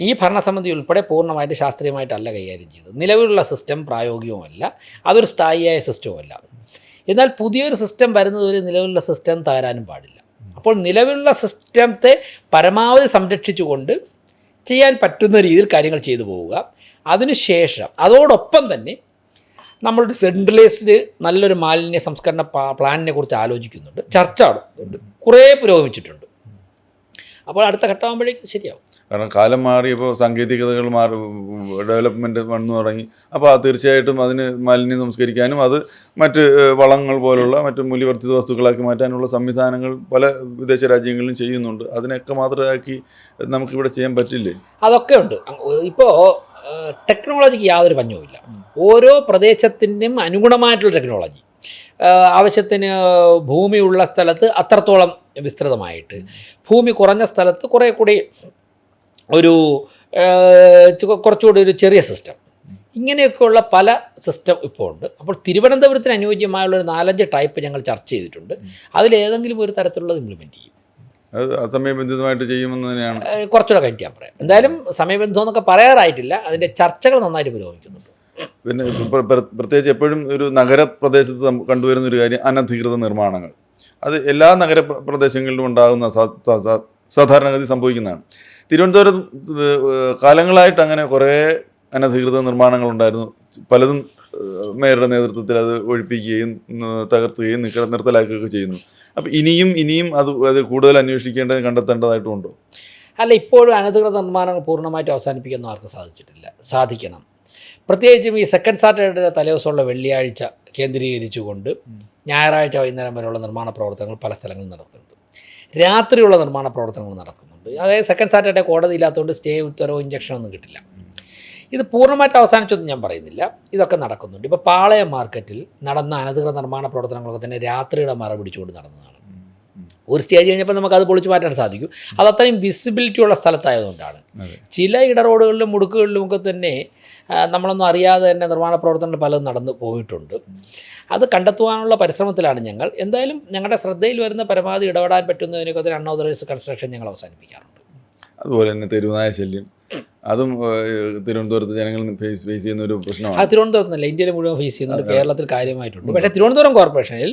S1: ഈ ഭരണസമിതി ഉൾപ്പെടെ പൂർണ്ണമായിട്ട് ശാസ്ത്രീയമായിട്ടല്ല കൈകാര്യം ചെയ്തത്. നിലവിലുള്ള സിസ്റ്റം പ്രായോഗികവുമല്ല, അതൊരു സ്ഥായിയായ സിസ്റ്റവുമല്ല. എന്നാൽ പുതിയൊരു സിസ്റ്റം വരുന്നതുവരെ നിലവിലുള്ള സിസ്റ്റം തകരാനും പാടില്ല. അപ്പോൾ നിലവിലുള്ള സിസ്റ്റത്തെ പരമാവധി സംരക്ഷിച്ചുകൊണ്ട് ചെയ്യാൻ പറ്റുന്ന രീതിയിൽ കാര്യങ്ങൾ ചെയ്തു പോവുക. അതിനുശേഷം അതോടൊപ്പം തന്നെ നമ്മളൊരു സെൻട്രലൈസ്ഡ് നല്ലൊരു മാലിന്യ സംസ്കരണ പ്ലാനിനെ കുറിച്ച് ആലോചിക്കുന്നുണ്ട്, ചർച്ച നടത്തുന്നുണ്ട്, കുറേ പുരോഗമിച്ചിട്ടുണ്ട്. അപ്പോൾ അടുത്ത ഘട്ടമാകുമ്പോഴേക്കും ശരിയാവും.
S2: കാരണം കാലം മാറിയപ്പോൾ സാങ്കേതികതകൾ ഡെവലപ്മെൻറ്റ് വന്നു തുടങ്ങി. അപ്പോൾ തീർച്ചയായിട്ടും അതിന് മാലിന്യം സംസ്കരിക്കാനും അത് മറ്റ് വളങ്ങൾ പോലുള്ള മറ്റ് മൂല്യവർദ്ധിത വസ്തുക്കളാക്കി മാറ്റാനുള്ള സംവിധാനങ്ങൾ പല വിദേശ രാജ്യങ്ങളിലും ചെയ്യുന്നുണ്ട്. അതിനൊക്കെ മാതൃകയാക്കി നമുക്കിവിടെ ചെയ്യാൻ പറ്റില്ലേ?
S1: അതൊക്കെ ഉണ്ട്. ഇപ്പോൾ ടെക്നോളജിക്ക് യാതൊരു പഞ്ഞവുമില്ല. ഓരോ പ്രദേശത്തിനും അനുഗുണമായിട്ടുള്ള ടെക്നോളജി, ആവശ്യത്തിന് ഭൂമിയുള്ള സ്ഥലത്ത് അത്രത്തോളം വിസ്തൃതമായിട്ട്, ഭൂമി കുറഞ്ഞ സ്ഥലത്ത് കുറേ കൂടി ഒരു കുറച്ചുകൂടി ഒരു ചെറിയ സിസ്റ്റം, ഇങ്ങനെയൊക്കെയുള്ള പല സിസ്റ്റം ഇപ്പോൾ ഉണ്ട്. അപ്പോൾ തിരുവനന്തപുരത്തിന് അനുയോജ്യമായുള്ളൊരു 4-5 ടൈപ്പ് ഞങ്ങൾ ചർച്ച ചെയ്തിട്ടുണ്ട്. അതിലേതെങ്കിലും ഒരു തരത്തിലുള്ളത് ഇംപ്ലിമെൻറ്റ് ചെയ്യും.
S2: അത് സമയബന്ധിതമായിട്ട് ചെയ്യുമെന്ന് തന്നെയാണ്
S1: കുറച്ചുകൂടെ കഴിഞ്ഞ് ഞാൻ പറയാം. എന്തായാലും സമയബന്ധം എന്നൊക്കെ പറയാറായിട്ടില്ല. അതിൻ്റെ ചർച്ചകൾ നന്നായിട്ട് പുരോഗമിക്കുന്നുണ്ട്.
S2: പിന്നെ പ്രത്യേകിച്ച് എപ്പോഴും ഒരു നഗരപ്രദേശത്ത് കണ്ടുവരുന്ന ഒരു കാര്യം അനധികൃത നിർമ്മാണങ്ങൾ. അത് എല്ലാ നഗരപ്രദേശങ്ങളിലും ഉണ്ടാകുന്ന സാധാരണഗതി സംഭവിക്കുന്നതാണ്. തിരുവനന്തപുരം കാലങ്ങളായിട്ട് അങ്ങനെ കുറേ അനധികൃത നിർമ്മാണങ്ങളുണ്ടായിരുന്നു. പലതും മേയറുടെ നേതൃത്വത്തിൽ അത് ഒഴിപ്പിക്കുകയും തകർത്തുകയും നിർത്തലാക്കുകയൊക്കെ ചെയ്യുന്നു. അപ്പോൾ ഇനിയും അത് കൂടുതൽ അന്വേഷിക്കേണ്ടത് കണ്ടെത്തേണ്ടതായിട്ടുണ്ടോ?
S1: അല്ല, ഇപ്പോഴും അനധികൃത നിർമ്മാണങ്ങൾ പൂർണ്ണമായിട്ട് അവസാനിപ്പിക്കാനൊന്നും ആർക്കും സാധിക്കണം. പ്രത്യേകിച്ചും ഈ സെക്കൻഡ് സാറ്റർഡേ തലേദിവസമുള്ള വെള്ളിയാഴ്ച കേന്ദ്രീകരിച്ചുകൊണ്ട് ഞായറാഴ്ച വൈകുന്നേരം വരെയുള്ള നിർമ്മാണ പ്രവർത്തനങ്ങൾ പല സ്ഥലങ്ങളിൽ നടത്തുന്നുണ്ട്. രാത്രിയുള്ള നിർമ്മാണ പ്രവർത്തനങ്ങൾ നടക്കുന്നുണ്ട്. അതായത് സെക്കൻഡ് സാറ്റർഡേ കോടതി ഇല്ലാത്തതുകൊണ്ട് സ്റ്റേ ഉത്തരവോ ഇഞ്ചക്ഷനോ ഒന്നും കിട്ടില്ല. ഇത് പൂർണ്ണമായിട്ട് അവസാനിച്ചൊന്നും ഞാൻ പറയുന്നില്ല, ഇതൊക്കെ നടക്കുന്നുണ്ട്. ഇപ്പോൾ പാളയം മാർക്കറ്റിൽ നടന്ന അനധികൃത നിർമ്മാണ പ്രവർത്തനങ്ങളൊക്കെ തന്നെ രാത്രിയുടെ മറ പിടിച്ചുകൊണ്ട് നടന്നതാണ്. ഒരു സ്റ്റേജ് കഴിഞ്ഞപ്പോൾ നമുക്കത് പൊളിച്ചു മാറ്റാൻ സാധിക്കും. അത് അത്രയും വിസിബിലിറ്റി ഉള്ള സ്ഥലത്തായതുകൊണ്ടാണ്. ചില ഇടറോഡുകളിലും മുടുക്കുകളിലും ഒക്കെ തന്നെ നമ്മളൊന്നും അറിയാതെ തന്നെ നിർമ്മാണ പ്രവർത്തനങ്ങൾ പലതും നടന്നു പോയിട്ടുണ്ട്. അത് കണ്ടെത്തുവാനുള്ള പരിശ്രമത്തിലാണ് ഞങ്ങൾ. എന്തായാലും ഞങ്ങളുടെ ശ്രദ്ധയിൽ വരുന്ന പരമാവധി ഇടപെടാൻ പറ്റുന്നതിനൊക്കെ തന്നെ അൺഓതറൈസ്ഡ് കൺസ്ട്രക്ഷൻ ഞങ്ങൾ അവസാനിപ്പിക്കാറുണ്ട്.
S2: അതുപോലെ തന്നെ തെരുവുനായ ശല്യം, അതും തിരുവനന്തപുരത്ത് ജനങ്ങൾ ഫേസ് ചെയ്യുന്ന ഒരു പ്രശ്നമാണ്.
S1: അത് തിരുവനന്തപുരത്തല്ല, ഇന്ത്യയിൽ മുഴുവൻ ഫേസ് ചെയ്യുന്നുണ്ട്, കേരളത്തിൽ കാര്യമായിട്ടുണ്ട്. പക്ഷേ തിരുവനന്തപുരം കോർപ്പറേഷനിൽ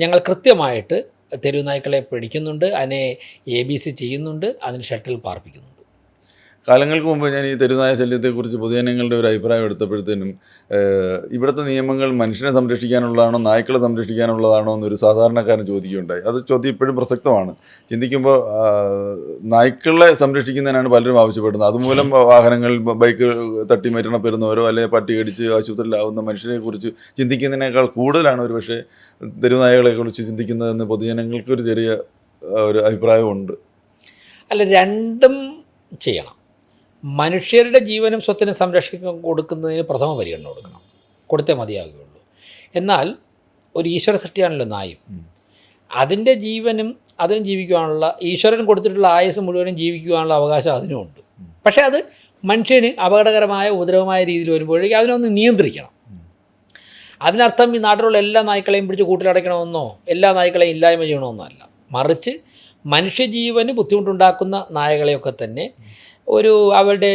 S1: ഞങ്ങൾ കൃത്യമായിട്ട് തെരുവുനായ്ക്കളെ പിടിക്കുന്നുണ്ട്, അതിനെ ABC ചെയ്യുന്നുണ്ട്, അതിന് ഷട്ടിൽ പാർപ്പിക്കുന്നുണ്ട്.
S2: കാലങ്ങൾക്ക് മുമ്പ് ഞാൻ ഈ തെരുവുനായ ശല്യത്തെക്കുറിച്ച് പൊതുജനങ്ങളുടെ ഒരു അഭിപ്രായം എടുത്തപ്പോഴത്തേനും ഇവിടുത്തെ നിയമങ്ങൾ മനുഷ്യനെ സംരക്ഷിക്കാനുള്ളതാണോ നായ്ക്കളെ സംരക്ഷിക്കാനുള്ളതാണോ എന്നൊരു സാധാരണക്കാരൻ ചോദിക്കുകയുണ്ടായി. അത് ചോദ്യം ഇപ്പോഴും പ്രസക്തമാണ്. ചിന്തിക്കുമ്പോൾ നായ്ക്കളെ സംരക്ഷിക്കുന്നതിനാണ് പലരും ആവശ്യപ്പെടുന്നത്. അതുമൂലം വാഹനങ്ങൾ ബൈക്ക് തട്ടി മരണപ്പെടുന്നവരോ അല്ലെങ്കിൽ പട്ടി കടിച്ച് ആശുപത്രിയിലാവുന്ന മനുഷ്യരെക്കുറിച്ച് ചിന്തിക്കുന്നതിനേക്കാൾ കൂടുതലാണ് ഒരു പക്ഷേ തെരുവുനായകളെക്കുറിച്ച് ചിന്തിക്കുന്നതെന്ന് പൊതുജനങ്ങൾക്കൊരു ചെറിയ ഒരു അഭിപ്രായമുണ്ട്.
S1: അല്ല, രണ്ടും ചെയ്യണം. മനുഷ്യരുടെ ജീവനും സ്വത്തിനും സംരക്ഷിക്കാൻ കൊടുക്കുന്നതിന് പ്രഥമ പരിഗണന കൊടുത്തേ മതിയാകുകയുള്ളൂ. എന്നാൽ ഒരു ഈശ്വര സൃഷ്ടിയാണല്ലോ നായും. അതിൻ്റെ ജീവനും അതിനും ജീവിക്കുവാനുള്ള, ഈശ്വരൻ കൊടുത്തിട്ടുള്ള ആയുസ് മുഴുവനും ജീവിക്കുവാനുള്ള അവകാശം അതിനുമുണ്ട്. പക്ഷേ അത് മനുഷ്യന് അപകടകരമായ ഉപദ്രവമായ രീതിയിൽ വരുമ്പോഴേക്കും അതിനൊന്ന് നിയന്ത്രിക്കണം. അതിനർത്ഥം ഈ നാട്ടിലുള്ള എല്ലാ നായ്ക്കളെയും പിടിച്ച് കൂട്ടിലടയ്ക്കണമെന്നോ എല്ലാ നായ്ക്കളെയും ഇല്ലായ്മ ചെയ്യണമെന്നോ അല്ല. മറിച്ച് മനുഷ്യജീവന് ബുദ്ധിമുട്ടുണ്ടാക്കുന്ന നായകളെയൊക്കെ തന്നെ അവരുടെ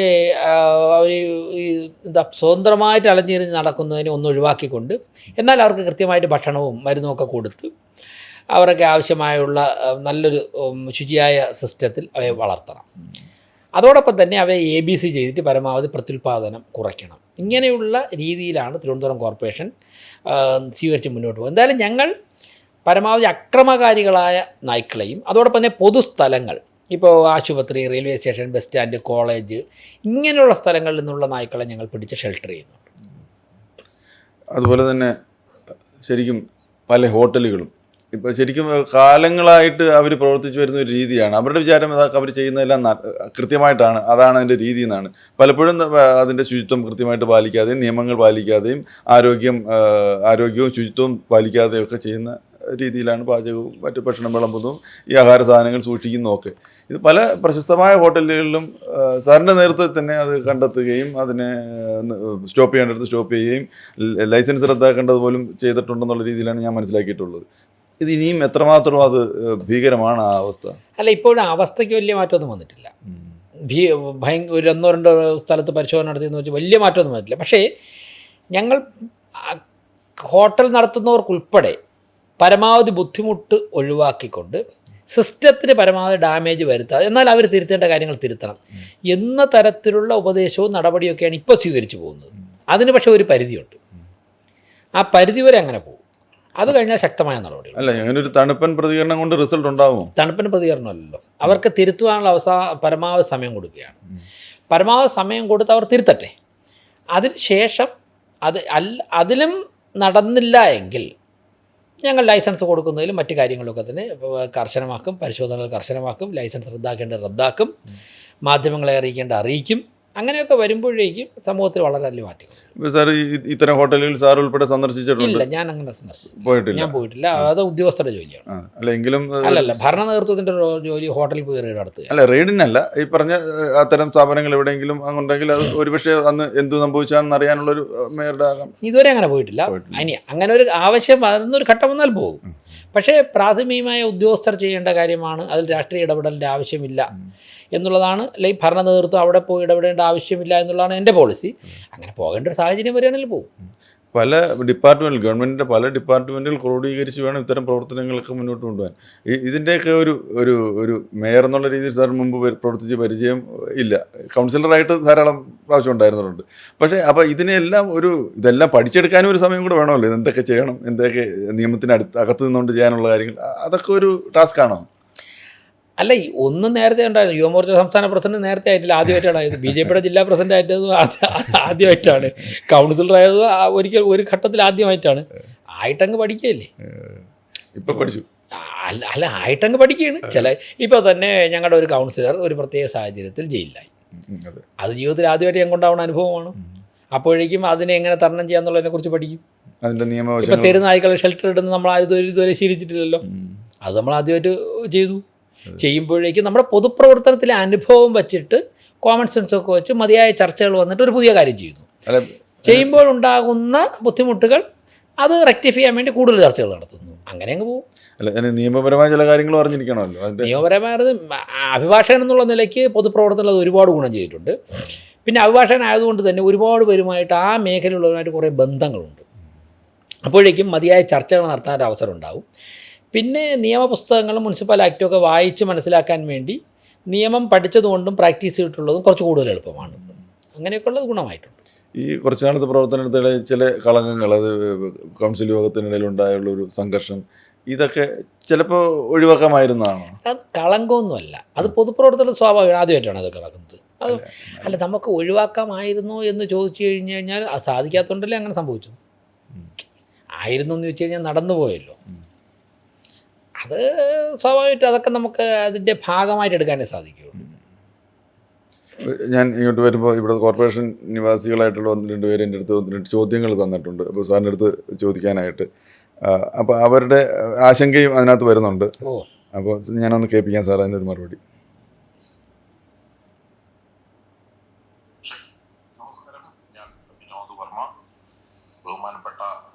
S1: സ്വതന്ത്രമായിട്ട് അലഞ്ഞിരിഞ്ഞ് നടക്കുന്നതിന് ഒന്ന് ഒഴിവാക്കിക്കൊണ്ട്, എന്നാൽ അവർക്ക് കൃത്യമായിട്ട് ഭക്ഷണവും മരുന്നുമൊക്കെ കൊടുത്ത് അവർക്ക് ആവശ്യമായുള്ള നല്ലൊരു ശുചിയായ സിസ്റ്റത്തിൽ അവയെ വളർത്തണം. അതോടൊപ്പം തന്നെ അവയെ ABC ചെയ്തിട്ട് പരമാവധി പ്രത്യുൽപാദനം കുറയ്ക്കണം. ഇങ്ങനെയുള്ള രീതിയിലാണ് തിരുവനന്തപുരം കോർപ്പറേഷൻ സ്വീകരിച്ച് മുന്നോട്ട് പോകുന്നത്. എന്തായാലും ഞങ്ങൾ പരമാവധി അക്രമകാരികളായ നായ്ക്കളെയും അതോടൊപ്പം തന്നെ പൊതുസ്ഥലങ്ങൾ, ഇപ്പോൾ ആശുപത്രി, railway station, bus stand, college, ഇങ്ങനെയുള്ള സ്ഥലങ്ങളിൽ നിന്നുള്ള നായ്ക്കളെ ഞങ്ങൾ പിടിച്ച് ഷെൽട്ടർ ചെയ്യുന്നുണ്ട്.
S2: അതുപോലെ തന്നെ ശരിക്കും പല ഹോട്ടലുകളും ഇപ്പോൾ ശരിക്കും കാലങ്ങളായിട്ട് അവർ പ്രവർത്തിച്ചു വരുന്ന ഒരു രീതിയാണ്. അവരുടെ വിചാരം അവർ ചെയ്യുന്നതെല്ലാം കൃത്യമായിട്ടാണ്, അതാണ് അതിൻ്റെ രീതി എന്നാണ്. പലപ്പോഴും അതിൻ്റെ ശുചിത്വം കൃത്യമായിട്ട് പാലിക്കാതെയും നിയമങ്ങൾ പാലിക്കാതെയും ആരോഗ്യവും ശുചിത്വവും പാലിക്കാതെയും ഒക്കെ ചെയ്യുന്ന രീതിയിലാണ് പാചകവും മറ്റ് ഭക്ഷണം വിളമ്പുന്നതും ഈ ആഹാര സാധനങ്ങൾ സൂക്ഷിക്കുന്നതുമൊക്കെ. ഇത് പല പ്രശസ്തമായ ഹോട്ടലുകളിലും സാറിൻ്റെ നേതൃത്വത്തിൽ തന്നെ അത് കണ്ടെത്തുകയും അതിനെ സ്റ്റോപ്പ് ചെയ്യേണ്ടടുത്ത് സ്റ്റോപ്പ് ചെയ്യുകയും ലൈസൻസ് റദ്ദാക്കേണ്ടത് പോലും ചെയ്തിട്ടുണ്ടെന്നുള്ള രീതിയിലാണ് ഞാൻ മനസ്സിലാക്കിയിട്ടുള്ളത്. ഇത് ഇനിയും എത്രമാത്രം അത് ഭീകരമാണ് ആ അവസ്ഥ?
S1: അല്ല, ഇപ്പോഴും അവസ്ഥയ്ക്ക് വലിയ മാറ്റമൊന്നും വന്നിട്ടില്ല. ഒരു 1-2 സ്ഥലത്ത് പരിശോധന നടത്തിയെന്ന് വെച്ചാൽ വലിയ മാറ്റമൊന്നും വന്നിട്ടില്ല. പക്ഷേ ഞങ്ങൾ ഹോട്ടൽ നടത്തുന്നവർക്കുൾപ്പെടെ പരമാവധി ബുദ്ധിമുട്ട് ഒഴിവാക്കിക്കൊണ്ട് സിസ്റ്റത്തിന് പരമാവധി ഡാമേജ് വരുത്താതെ, എന്നാൽ അവർ തിരുത്തേണ്ട കാര്യങ്ങൾ തിരുത്തണം എന്ന തരത്തിലുള്ള ഉപദേശവും നടപടിയൊക്കെയാണ് ഇപ്പോൾ സ്വീകരിച്ചു പോകുന്നത്. അതിന് പക്ഷേ ഒരു പരിധിയുണ്ട്. ആ പരിധി വരെ അങ്ങനെ പോകും. അത് കഴിഞ്ഞാൽ ശക്തമായ നടപടികൾ.
S2: അല്ല, അങ്ങനെ ഒരു തണുപ്പൻ പ്രതികരണം കൊണ്ട് റിസൾട്ട് ഉണ്ടാകുമോ?
S1: തണുപ്പൻ പ്രതികരണമല്ലല്ലോ, അവർക്ക് തിരുത്തുവാനുള്ള പരമാവധി സമയം കൊടുക്കുകയാണ്. പരമാവധി സമയം കൊടുത്ത് അവർ തിരുത്തട്ടെ. അതിനുശേഷം അതിലും നടന്നില്ല എങ്കിൽ ഞങ്ങൾ ലൈസൻസ് കൊടുക്കുന്നതിലും മറ്റു കാര്യങ്ങളൊക്കെ തന്നെ കർശനമാക്കും, പരിശോധനകൾ കർശനമാക്കും, ലൈസൻസ് റദ്ദാക്കും, മാധ്യമങ്ങളെ അറിയിക്കും. അങ്ങനെയൊക്കെ വരുമ്പോഴേക്കും സമൂഹത്തിൽ വളരെ വലിയ മാറ്റങ്ങൾ.
S2: സാർ ഇത്തരം ഹോട്ടലുകൾ സാർ ഉൾപ്പെടെ സന്ദർശിച്ചിട്ടുണ്ട്?
S1: ഇല്ല, ഞാൻ അങ്ങനെ ഞാൻ പോയിട്ടില്ല. അത് ഉദ്യോഗസ്ഥരുടെ ജോലിയാണ്. അല്ലല്ല, ഭരണ നേതൃത്വത്തിൻ്റെ ജോലി ഹോട്ടലിൽ പോയി റെയ്ഡ് നടത്തുക.
S2: അല്ല, റെയ്ഡിനല്ല, ഈ പറഞ്ഞ അത്തരം സ്ഥാപനങ്ങൾ എവിടെയെങ്കിലും അങ്ങുണ്ടെങ്കിൽ അത് ഒരുപക്ഷെ അന്ന് എന്ത് സംഭവിച്ചാണെന്ന് അറിയാനുള്ളൊരു മേയറുടെ ആകാം.
S1: ഇതുവരെ അങ്ങനെ പോയിട്ടില്ല. ഇനി അങ്ങനെ ഒരു ആവശ്യം അതൊന്നൊരു ഘട്ടം വന്നാൽ പോകും. പക്ഷേ പ്രാഥമികമായ ഉദ്യോഗസ്ഥർ ചെയ്യേണ്ട കാര്യമാണ്. അതിൽ രാഷ്ട്രീയ ഇടപെടലിൻ്റെ ആവശ്യമില്ല എന്നുള്ളതാണ്. അല്ലെങ്കിൽ ഭരണ നേതൃത്വം അവിടെ പോയി ഇടപെടേണ്ട ആവശ്യമില്ല എന്നുള്ളതാണ് എൻ്റെ പോളിസി. അങ്ങനെ പോകേണ്ട ഒരു സാഹചര്യം വരികയാണെങ്കിൽ പോകും.
S2: പല ഡിപ്പാർട്ട്മെൻറ്റുകൾ, ഗവൺമെൻറ്റിൻ്റെ പല ഡിപ്പാർട്ട്മെൻറ്റുകൾ ക്രോഡീകരിച്ച് വേണം ഇത്തരം പ്രവർത്തനങ്ങളൊക്കെ മുന്നോട്ട് കൊണ്ടുപോകാൻ. ഇതിൻ്റെയൊക്കെ ഒരു മേയർ എന്നുള്ള രീതിയിൽ സാർ മുമ്പ് പ്രവർത്തിച്ച് പരിചയം ഇല്ല. കൗൺസിലറായിട്ട് ധാരാളം പ്രാവശ്യം ഉണ്ടായിരുന്നുണ്ട്. പക്ഷേ അപ്പോൾ ഇതെല്ലാം പഠിച്ചെടുക്കാനും ഒരു സമയം കൂടെ വേണമല്ലോ. എന്തൊക്കെ ചെയ്യണം, എന്തൊക്കെ നിയമത്തിന് അകത്ത് നിന്നുകൊണ്ട് ചെയ്യാനുള്ള കാര്യങ്ങൾ, അതൊക്കെ ഒരു ടാസ്ക്കാണോ?
S1: അല്ല ഒന്നും നേരത്തെ ഉണ്ടായിരുന്നു. യുവമോർച്ച സംസ്ഥാന പ്രസിഡന്റ് നേരത്തെ ആയിട്ടില്ല, ആദ്യമായിട്ടാണ് ആയത്. BJPയുടെ ജില്ലാ പ്രസിഡന്റ് ആയിട്ടത് ആദ്യമായിട്ടാണ്. കൗൺസിലർ ആയത് ഒരു ഘട്ടത്തിൽ ആദ്യമായിട്ടാണ്. ആയിട്ടങ്ങ് പഠിക്കുകയല്ലേ.
S2: ഇപ്പം പഠിച്ചു.
S1: അല്ല ആയിട്ടങ്ങ് പഠിക്കുകയാണ്. ഇപ്പോൾ തന്നെ ഞങ്ങളുടെ ഒരു കൗൺസിലർ ഒരു പ്രത്യേക സാഹചര്യത്തിൽ ജയിലിലായി. അത് ജീവിതത്തിൽ ആദ്യമായിട്ട് ഞാൻ കൊണ്ടാവുന്ന അനുഭവമാണ്. അപ്പോഴേക്കും അതിനെ എങ്ങനെ തരണം ചെയ്യാന്നുള്ളതിനെക്കുറിച്ച് പഠിക്കും.
S2: അതിൻ്റെ നിയമവശങ്ങൾ
S1: ഇപ്പം തെരുവ് നായ്ക്കളെ ഷെൽട്ടർ ഇടുന്ന നമ്മൾ ഇതുവരെ ശീലിച്ചിട്ടില്ലല്ലോ. അത് നമ്മൾ ആദ്യമായിട്ട് ചെയ്തു. ചെയ്യുമ്പോഴേക്കും നമ്മുടെ പൊതുപ്രവർത്തനത്തിലെ അനുഭവം വച്ചിട്ട് കോമൺ സെൻസൊക്കെ വെച്ച് മതിയായ ചർച്ചകൾ വന്നിട്ട് ഒരു പുതിയ കാര്യം ചെയ്യുന്നു. ചെയ്യുമ്പോഴുണ്ടാകുന്ന ബുദ്ധിമുട്ടുകൾ അത് റെക്ടിഫൈ ചെയ്യാൻ വേണ്ടി കൂടുതൽ ചർച്ചകൾ നടത്തുന്നു. അങ്ങനെ അങ്ങ് പോകും.
S2: അല്ല, നിയമപരമായ ചില കാര്യങ്ങൾ അറിഞ്ഞിരിക്കണമല്ലോ.
S1: നിയമപരമായത് അഭിഭാഷകൻ എന്നുള്ള നിലയ്ക്ക് പൊതുപ്രവർത്തനം അത് ഒരുപാട് ഗുണം ചെയ്തിട്ടുണ്ട്. പിന്നെ അഭിഭാഷകനായതുകൊണ്ട് തന്നെ ഒരുപാട് പേരുമായിട്ട് ആ മേഖലയിലുള്ളവരുമായിട്ട് കുറേ ബന്ധങ്ങളുണ്ട്. അപ്പോഴേക്കും മതിയായ ചർച്ചകൾ നടത്താനൊരു അവസരം ഉണ്ടാവും. പിന്നെ നിയമപുസ്തകങ്ങളും മുനിസിപ്പൽ ആക്റ്റും ഒക്കെ വായിച്ച് മനസ്സിലാക്കാൻ വേണ്ടി നിയമം പഠിച്ചതുകൊണ്ടും പ്രാക്ടീസ് ചെയ്തിട്ടുള്ളതും കുറച്ച് കൂടുതൽ എളുപ്പമാണ്. അങ്ങനെയൊക്കെയുള്ളത് ഗുണമായിട്ടുണ്ട്.
S2: ഈ കുറച്ച് നാളത്തെ പ്രവർത്തനത്തിലെ ചില കളങ്കങ്ങൾ, അത് കൗൺസിൽ യോഗത്തിനിടയിലുണ്ടായുള്ളൊരു സംഘർഷം, ഇതൊക്കെ ചിലപ്പോൾ ഒഴിവാക്കാമായിരുന്നതാണോ?
S1: അത് കളങ്കമൊന്നുമല്ല, അത് പൊതുപ്രവർത്തനം സ്വാഭാവികം. ആദ്യമായിട്ടാണ് അത് കിടക്കുന്നത്. അത് അല്ല, നമുക്ക് ഒഴിവാക്കാമായിരുന്നോ എന്ന് ചോദിച്ചു കഴിഞ്ഞാൽ അത് സാധിക്കാത്തതുകൊണ്ടല്ലേ അങ്ങനെ സംഭവിച്ചത്. ആയിരുന്നു എന്ന് ചോദിച്ചു കഴിഞ്ഞാൽ നടന്നു പോയല്ലോ. അത് സ്വാഭാവികമായിട്ട് അതൊക്കെ നമുക്ക് അതിൻ്റെ ഭാഗമായിട്ട് എടുക്കാനേ സാധിക്കുകയുള്ളൂ.
S2: ഞാൻ ഇങ്ങോട്ട് വരുമ്പോൾ ഇവിടെ കോർപ്പറേഷൻ നിവാസികളായിട്ടുള്ള 1-2 പേര് എൻ്റെ അടുത്ത് 1-2 ചോദ്യങ്ങൾ തന്നിട്ടുണ്ട്. അപ്പോൾ സാറിൻ്റെ അടുത്ത് ചോദിക്കാനായിട്ട്. അപ്പോൾ അവരുടെ ആശങ്കയും അതിനകത്ത് വരുന്നുണ്ട്. അപ്പോൾ ഞാനൊന്ന് കേൾപ്പിക്കാം സാർ അതിനൊരു മറുപടി.
S3: നമസ്കാരം, ഞാൻ വിനോദ് വർമ്മ. ബഹുമാനപ്പെട്ട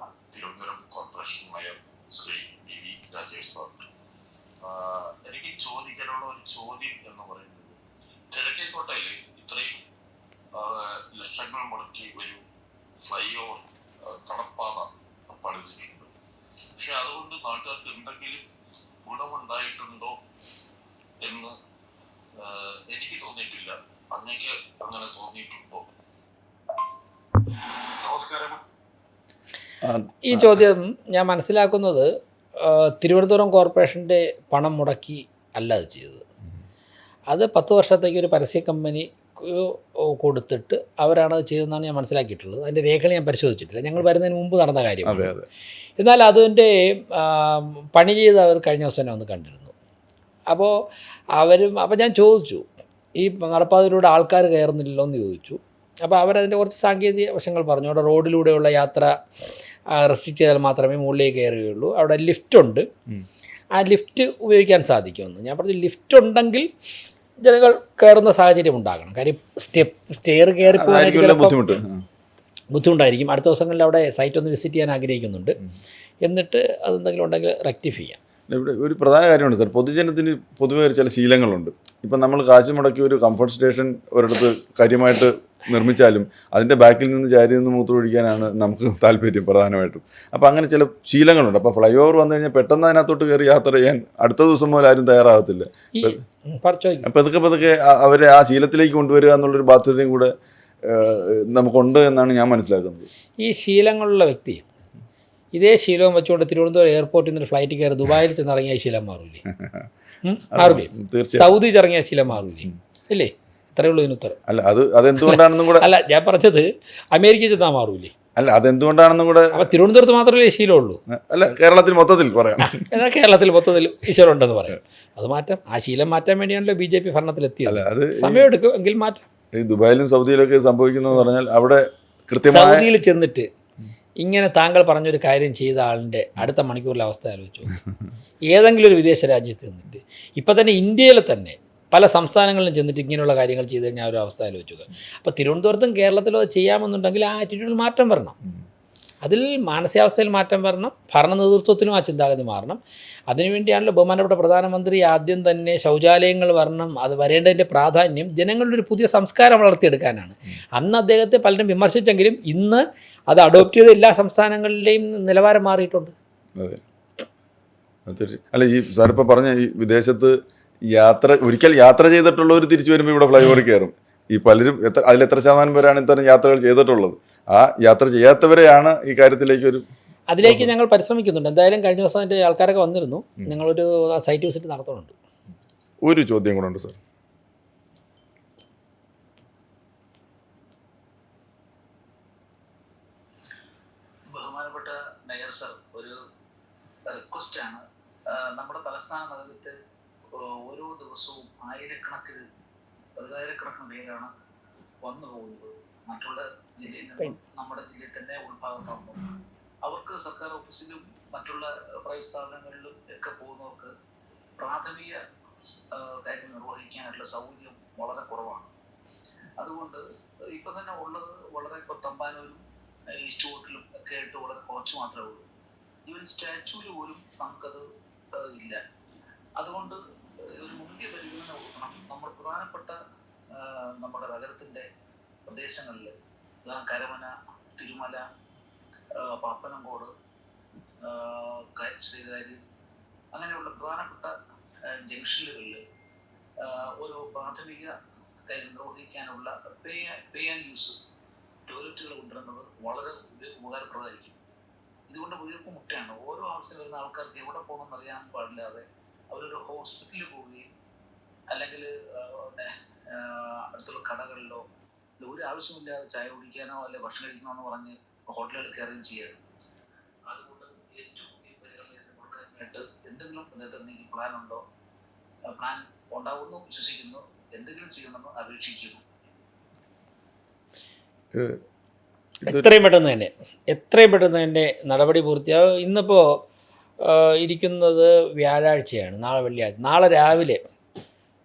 S3: Thiruvananthapuram corporation mayor Shri BV Rajesh sir, എനിക്ക് ചോദിക്കാനുള്ള ഒരു ചോദ്യം എന്ന് പറയുന്നത്, കിഴക്കേക്കോട്ടയിൽ ഇത്രയും ലക്ഷങ്ങൾ മുടക്കി ഒരു ഫ്ലൈ ഓവർ കടപ്പാത പണിതിട്ടുണ്ട്. പക്ഷെ അതുകൊണ്ട് നാട്ടുകാർക്ക് എന്തെങ്കിലും ഗുണമുണ്ടായിട്ടുണ്ടോ എന്ന് എനിക്ക് തോന്നിയിട്ടില്ല. അങ്ങേക്ക് അങ്ങനെ തോന്നിയിട്ടുണ്ടോ? നമസ്കാരം.
S1: ഈ ചോദ്യം ഞാൻ മനസ്സിലാക്കുന്നത് തിരുവനന്തപുരം കോർപ്പറേഷൻ്റെ പണം മുടക്കി അല്ല അത് ചെയ്തത്. അത് 10 വർഷത്തേക്ക് ഒരു പരസ്യ കമ്പനി കൊടുത്തിട്ട് അവരാണ് അത് ചെയ്തതെന്നാണ് ഞാൻ മനസ്സിലാക്കിയിട്ടുള്ളത്. അതിൻ്റെ രേഖകൾ ഞാൻ പരിശോധിച്ചിട്ടില്ല. ഞങ്ങൾ വരുന്നതിന് മുമ്പ് നടന്ന കാര്യമാണ്. എന്നാൽ അതിൻ്റെ പണി ചെയ്ത് അവർ കഴിഞ്ഞ ദിവസം തന്നെ വന്ന് കണ്ടിരുന്നു. അപ്പോൾ ഞാൻ ചോദിച്ചു, ഈ നടപ്പാതയിലൂടെ ആൾക്കാർ കയറുന്നില്ലല്ലോ എന്ന് ചോദിച്ചു. അപ്പോൾ അവരതിൻ്റെ കുറച്ച് സാങ്കേതിക വശങ്ങൾ പറഞ്ഞു. അവിടെ റോഡിലൂടെയുള്ള യാത്ര റെസ്ട്രിക്റ്റ് ചെയ്താൽ മാത്രമേ മുകളിലേക്ക് കയറുകയുള്ളൂ. അവിടെ ലിഫ്റ്റുണ്ട്, ആ ലിഫ്റ്റ് ഉപയോഗിക്കാൻ സാധിക്കുമെന്ന്. ഞാൻ പറഞ്ഞു, ലിഫ്റ്റ് ഉണ്ടെങ്കിൽ ജനങ്ങൾ കയറുന്ന സാഹചര്യം ഉണ്ടാകണം. കാര്യം സ്റ്റെയർ കയറി പോകാനായിട്ട് ബുദ്ധിമുട്ടായിരിക്കും. അടുത്ത ദിവസങ്ങളിൽ അവിടെ സൈറ്റ് ഒന്ന് വിസിറ്റ് ചെയ്യാൻ ആഗ്രഹിക്കുന്നുണ്ട്. എന്നിട്ട് അതെന്തെങ്കിലും ഉണ്ടെങ്കിൽ റെക്ടിഫൈ ചെയ്യാം.
S2: ഇവിടെ ഒരു പ്രധാന കാര്യമുണ്ട് സാർ. പൊതുജനത്തിന് പൊതുവേ ചില ശീലങ്ങളുണ്ട്. ഇപ്പം നമ്മൾ കാശ് മുടക്കി ഒരു കംഫർട്ട് സ്റ്റേഷൻ ഒരിടത്ത് കാര്യമായിട്ട് നിർമ്മിച്ചാലും അതിൻ്റെ ബാക്കിൽ നിന്ന് ചാരി നിന്ന് മൂത്രമൊഴിക്കാനാണ് നമുക്ക് താല്പര്യം പ്രധാനമായിട്ടും. അപ്പോൾ അങ്ങനെ ചില ശീലങ്ങളുണ്ട്. അപ്പോൾ ഫ്ലൈ ഓവർ വന്നു കഴിഞ്ഞാൽ പെട്ടെന്ന് അതിനകത്തോട്ട് കയറി യാത്ര ചെയ്യാൻ അടുത്ത ദിവസം മുതൽ ആരും തയ്യാറാകത്തില്ല. പതുക്കെ അവരെ ആ ശീലത്തിലേക്ക് കൊണ്ടുവരിക എന്നുള്ളൊരു ബാധ്യതയും കൂടെ നമുക്കുണ്ട് എന്നാണ് ഞാൻ മനസ്സിലാക്കുന്നത്.
S1: ഈ ശീലങ്ങളുള്ള വ്യക്തി ഇതേ ശീലവും വെച്ചുകൊണ്ട് തിരുവനന്തപുരം എയർപോർട്ടിൽ നിന്ന് ഫ്ലൈറ്റ് കയറി ദുബായിൽ ചെന്നിറങ്ങിയ ശീലം മാറൂലേ? സൗദി ഇറങ്ങിയ ശീലം മാറൂലേ? ഇല്ലേ? ഇത്രയേ ഉള്ളൂ ഇതിന് ഉത്തരം.
S2: അല്ല, അതെന്തുകൊണ്ടാണെന്നും കൂടെ
S1: അല്ല, ഞാൻ പറഞ്ഞത് അമേരിക്കയിൽ ചെന്നാൽ മാറൂലേ?
S2: അല്ല, അതെന്തുകൊണ്ടാണെന്നും കൂടെ.
S1: അപ്പോൾ തിരുവനന്തപുരത്ത് മാത്രമേ ശീലമുള്ളൂ?
S2: അല്ല, കേരളത്തിൽ മൊത്തത്തിൽ പറയാം.
S1: എന്നാൽ കേരളത്തിൽ മൊത്തത്തിൽ ഈശ്വരം ഉണ്ടെന്ന് പറയാം. അത് മാറ്റാം. ആ ശീലം മാറ്റാൻ വേണ്ടിയാണല്ലോ BJP ഭരണത്തിലെത്തിയത്.
S2: അത്
S1: സമയമെടുക്കും, എങ്കിൽ മാറ്റാം.
S2: ഈ ദുബായിലും സൗദിയിലൊക്കെ സംഭവിക്കുന്നതെന്ന് പറഞ്ഞാൽ അവിടെ കൃത്യമായി
S1: സൗദിയിൽ ചെന്നിട്ട് ഇങ്ങനെ താങ്കൾ പറഞ്ഞൊരു കാര്യം ചെയ്ത ആളിൻ്റെ അടുത്ത മണിക്കൂറിലെ അവസ്ഥ ആലോചിച്ചു. ഏതെങ്കിലും ഒരു വിദേശ രാജ്യത്ത് നിന്നിട്ട് ഇപ്പം തന്നെ ഇന്ത്യയിൽ തന്നെ പല സംസ്ഥാനങ്ങളിലും ചെന്നിട്ട് ഇങ്ങനെയുള്ള കാര്യങ്ങൾ ചെയ്ത് കഴിഞ്ഞാൽ ഒരു അവസ്ഥ ആലോചിക്കുക. അപ്പോൾ തിരുവനന്തപുരത്തും കേരളത്തിലും അത് ചെയ്യാമെന്നുണ്ടെങ്കിൽ ആ ആറ്റിറ്റ്യൂഡിൽ മാറ്റം വരണം. അതിൽ മാനസികാവസ്ഥയിൽ മാറ്റം വരണം. ഭരണ നേതൃത്വത്തിലും ആ ചിന്താഗതി മാറണം. അതിനുവേണ്ടിയാണല്ലോ ബഹുമാനപ്പെട്ട പ്രധാനമന്ത്രി ആദ്യം തന്നെ ശൗചാലയങ്ങൾ വരണം, അത് വരേണ്ടതിൻ്റെ പ്രാധാന്യം ജനങ്ങളുടെ ഒരു പുതിയ സംസ്കാരം വളർത്തിയെടുക്കാനാണ്. അന്ന് അദ്ദേഹത്തെ പലരും വിമർശിച്ചെങ്കിലും ഇന്ന് അത് അഡോപ്റ്റ് ചെയ്ത എല്ലാ സംസ്ഥാനങ്ങളിലെയും നിലവാരം മാറിയിട്ടുണ്ട്.
S2: അതെ, തീർച്ചയായും. അല്ല, ഈ സാറിപ്പോൾ പറഞ്ഞ ഈ വിദേശത്ത് ഒരിക്കൽ യാത്ര ചെയ്തിട്ടുള്ളവർ തിരിച്ചു വരുമ്പോൾ ഇവിടെ ഫ്ലൈ ഓവർ കയറും. ഈ പലരും അതിലെത്ര ശതമാനം പേരാണ് ഇത്തരം യാത്രകൾ ചെയ്തിട്ടുള്ളത്? ആ യാത്ര ചെയ്യാത്തവരെയാണ് ഈ കാര്യത്തിലേക്ക്
S1: അതിലേക്ക് ഞങ്ങൾ പരിശ്രമിക്കുന്നുണ്ട്. എന്തായാലും കഴിഞ്ഞ ദിവസം അതിൻ്റെ ആൾക്കാരൊക്കെ വന്നിരുന്നു. ഞങ്ങളൊരു സൈറ്റ് വിസിറ്റ് നടത്തുന്നുണ്ട്.
S2: ഒരു ചോദ്യം കൂടെ ഉണ്ട് സാർ.
S4: ബഹുമാനപ്പെട്ട മേയർ സർ, ഒരു റിക്വസ്റ്റ് ആണ്. നമ്മുടെ തലസ്ഥാന നഗരത്തിൽ ഓരോ ദിവസവും ആയിരക്കണക്കിന് പതിനായിരക്കണക്കിന് പേരാണ് വന്നു പോകുന്നത് മറ്റുള്ള ജില്ലയിൽ നിന്നും നമ്മുടെ ജില്ലയിൽ തന്നെ ഉൾഭാഗത്താകുമ്പോൾ. അവർക്ക് സർക്കാർ ഓഫീസിലും മറ്റുള്ള പ്രൈവറ്റ് സ്ഥാപനങ്ങളിലും ഒക്കെ പോകുന്നവർക്ക് പ്രാഥമിക കാര്യങ്ങൾ നിർവഹിക്കാനായിട്ടുള്ള സൗകര്യം വളരെ കുറവാണ്. അതുകൊണ്ട് ഇപ്പം തന്നെ ഉള്ളത് വളരെ തമ്പാനൂരും ഈസ്റ്റ് കോട്ടിലും ഒക്കെ ആയിട്ട് വളരെ കുറച്ച് മാത്രമേ ഉള്ളൂ. ഈവൻ സ്റ്റാച്യൂവിൽ പോലും നമുക്കത് ഇല്ല. അതുകൊണ്ട് ഒരു മുഖ്യ പരിഗണന കൊടുക്കണം. നമ്മൾ പ്രധാനപ്പെട്ട നമ്മുടെ നഗരത്തിൻ്റെ പ്രദേശങ്ങളിൽ കരമന, തിരുമല, പാപ്പനംകോട്, ശ്രീകാര്യം അങ്ങനെയുള്ള പ്രധാനപ്പെട്ട ജംഗ്ഷനുകളിൽ ഒരു പ്രാഥമിക കാര്യം നിർവഹിക്കാനുള്ള പേ ആൻഡ് യൂസ് ടോയ്ലറ്റുകൾ കൊണ്ടുവരുന്നത് വളരെ ഉപകാരപ്രദമായിരിക്കും. ഇതുകൊണ്ട് വീർപ്പ് മുട്ടയാണ്. ഓരോ ആവശ്യം വരുന്ന ആൾക്കാർക്ക് എവിടെ പോകണമെന്ന് അറിയാൻ പാടില്ലാതെ അവരൊരു ഹോസ്പിറ്റലിൽ പോവുകയും അല്ലെങ്കിൽ അടുത്തുള്ള കടകളിലോ ഒരു ആവശ്യമില്ലാതെ ചായ കുടിക്കാനോ അല്ലെങ്കിൽ ഭക്ഷണം കഴിക്കണോ എന്ന് പറഞ്ഞ് ഹോട്ടലുകളിൽ കയറുകയും ചെയ്യരുത്. അതുകൊണ്ട് ഏറ്റവും ഈ പരിഗണന കൊടുക്കാനായിട്ട് എന്തെങ്കിലും നിങ്ങൾക്ക് പ്ലാൻ ഉണ്ടോ? പ്ലാൻ ഉണ്ടാവുമെന്ന് വിശ്വസിക്കുന്നു. എന്തെങ്കിലും ചെയ്യണമെന്ന് അപേക്ഷിക്കുന്നു.
S1: എത്രയും പെട്ടെന്ന് തന്നെ നടപടി പൂർത്തിയാവും. ഇന്നിപ്പോൾ ഇരിക്കുന്നത് വ്യാഴാഴ്ചയാണ്, നാളെ വെള്ളിയാഴ്ച. നാളെ രാവിലെ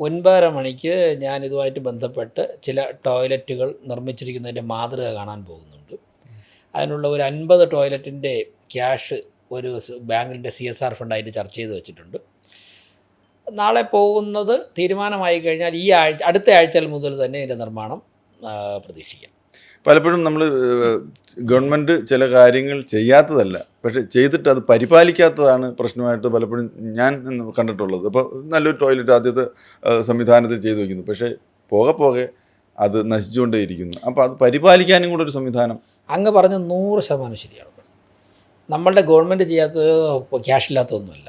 S1: 9:30 മണിക്ക് ഞാൻ ഇതുമായിട്ട് ബന്ധപ്പെട്ട് ചില ടോയ്ലറ്റുകൾ നിർമ്മിച്ചിരിക്കുന്നതിൻ്റെ മാതൃക കാണാൻ പോകുന്നുണ്ട്. അതിനുള്ള ഒരു 50 ടോയ്ലറ്റിൻ്റെ ക്യാഷ് ഒരു ബാങ്കിൻ്റെ CSR ഫണ്ടായിട്ട് ചർച്ച ചെയ്ത് വെച്ചിട്ടുണ്ട്. നാളെ പോകുന്നത് തീരുമാനമായി കഴിഞ്ഞാൽ അടുത്ത ആഴ്ച മുതൽ തന്നെ ഇതിൻ്റെ നിർമ്മാണം പ്രതീക്ഷിക്കാം.
S2: പലപ്പോഴും നമ്മൾ ഗവൺമെൻറ് ചില കാര്യങ്ങൾ ചെയ്യാത്തതല്ല, പക്ഷേ ചെയ്തിട്ട് അത് പരിപാലിക്കാത്തതാണ് പ്രശ്നമായിട്ട് പലപ്പോഴും ഞാൻ കണ്ടിട്ടുള്ളത്. അപ്പോൾ നല്ലൊരു ടോയ്ലറ്റ് ആദ്യത്തെ സംവിധാനത്തിൽ ചെയ്തു വയ്ക്കുന്നു, പക്ഷേ പോകെ അത് നശിച്ചുകൊണ്ടേയിരിക്കുന്നു. അപ്പോൾ അത് പരിപാലിക്കാനും കൂടെ ഒരു സംവിധാനം.
S1: അങ്ങ് പറഞ്ഞ 100% ശരിയാണ്. നമ്മളുടെ ഗവൺമെൻറ് ചെയ്യാത്തത് ക്യാഷില്ലാത്തതൊന്നുമല്ല.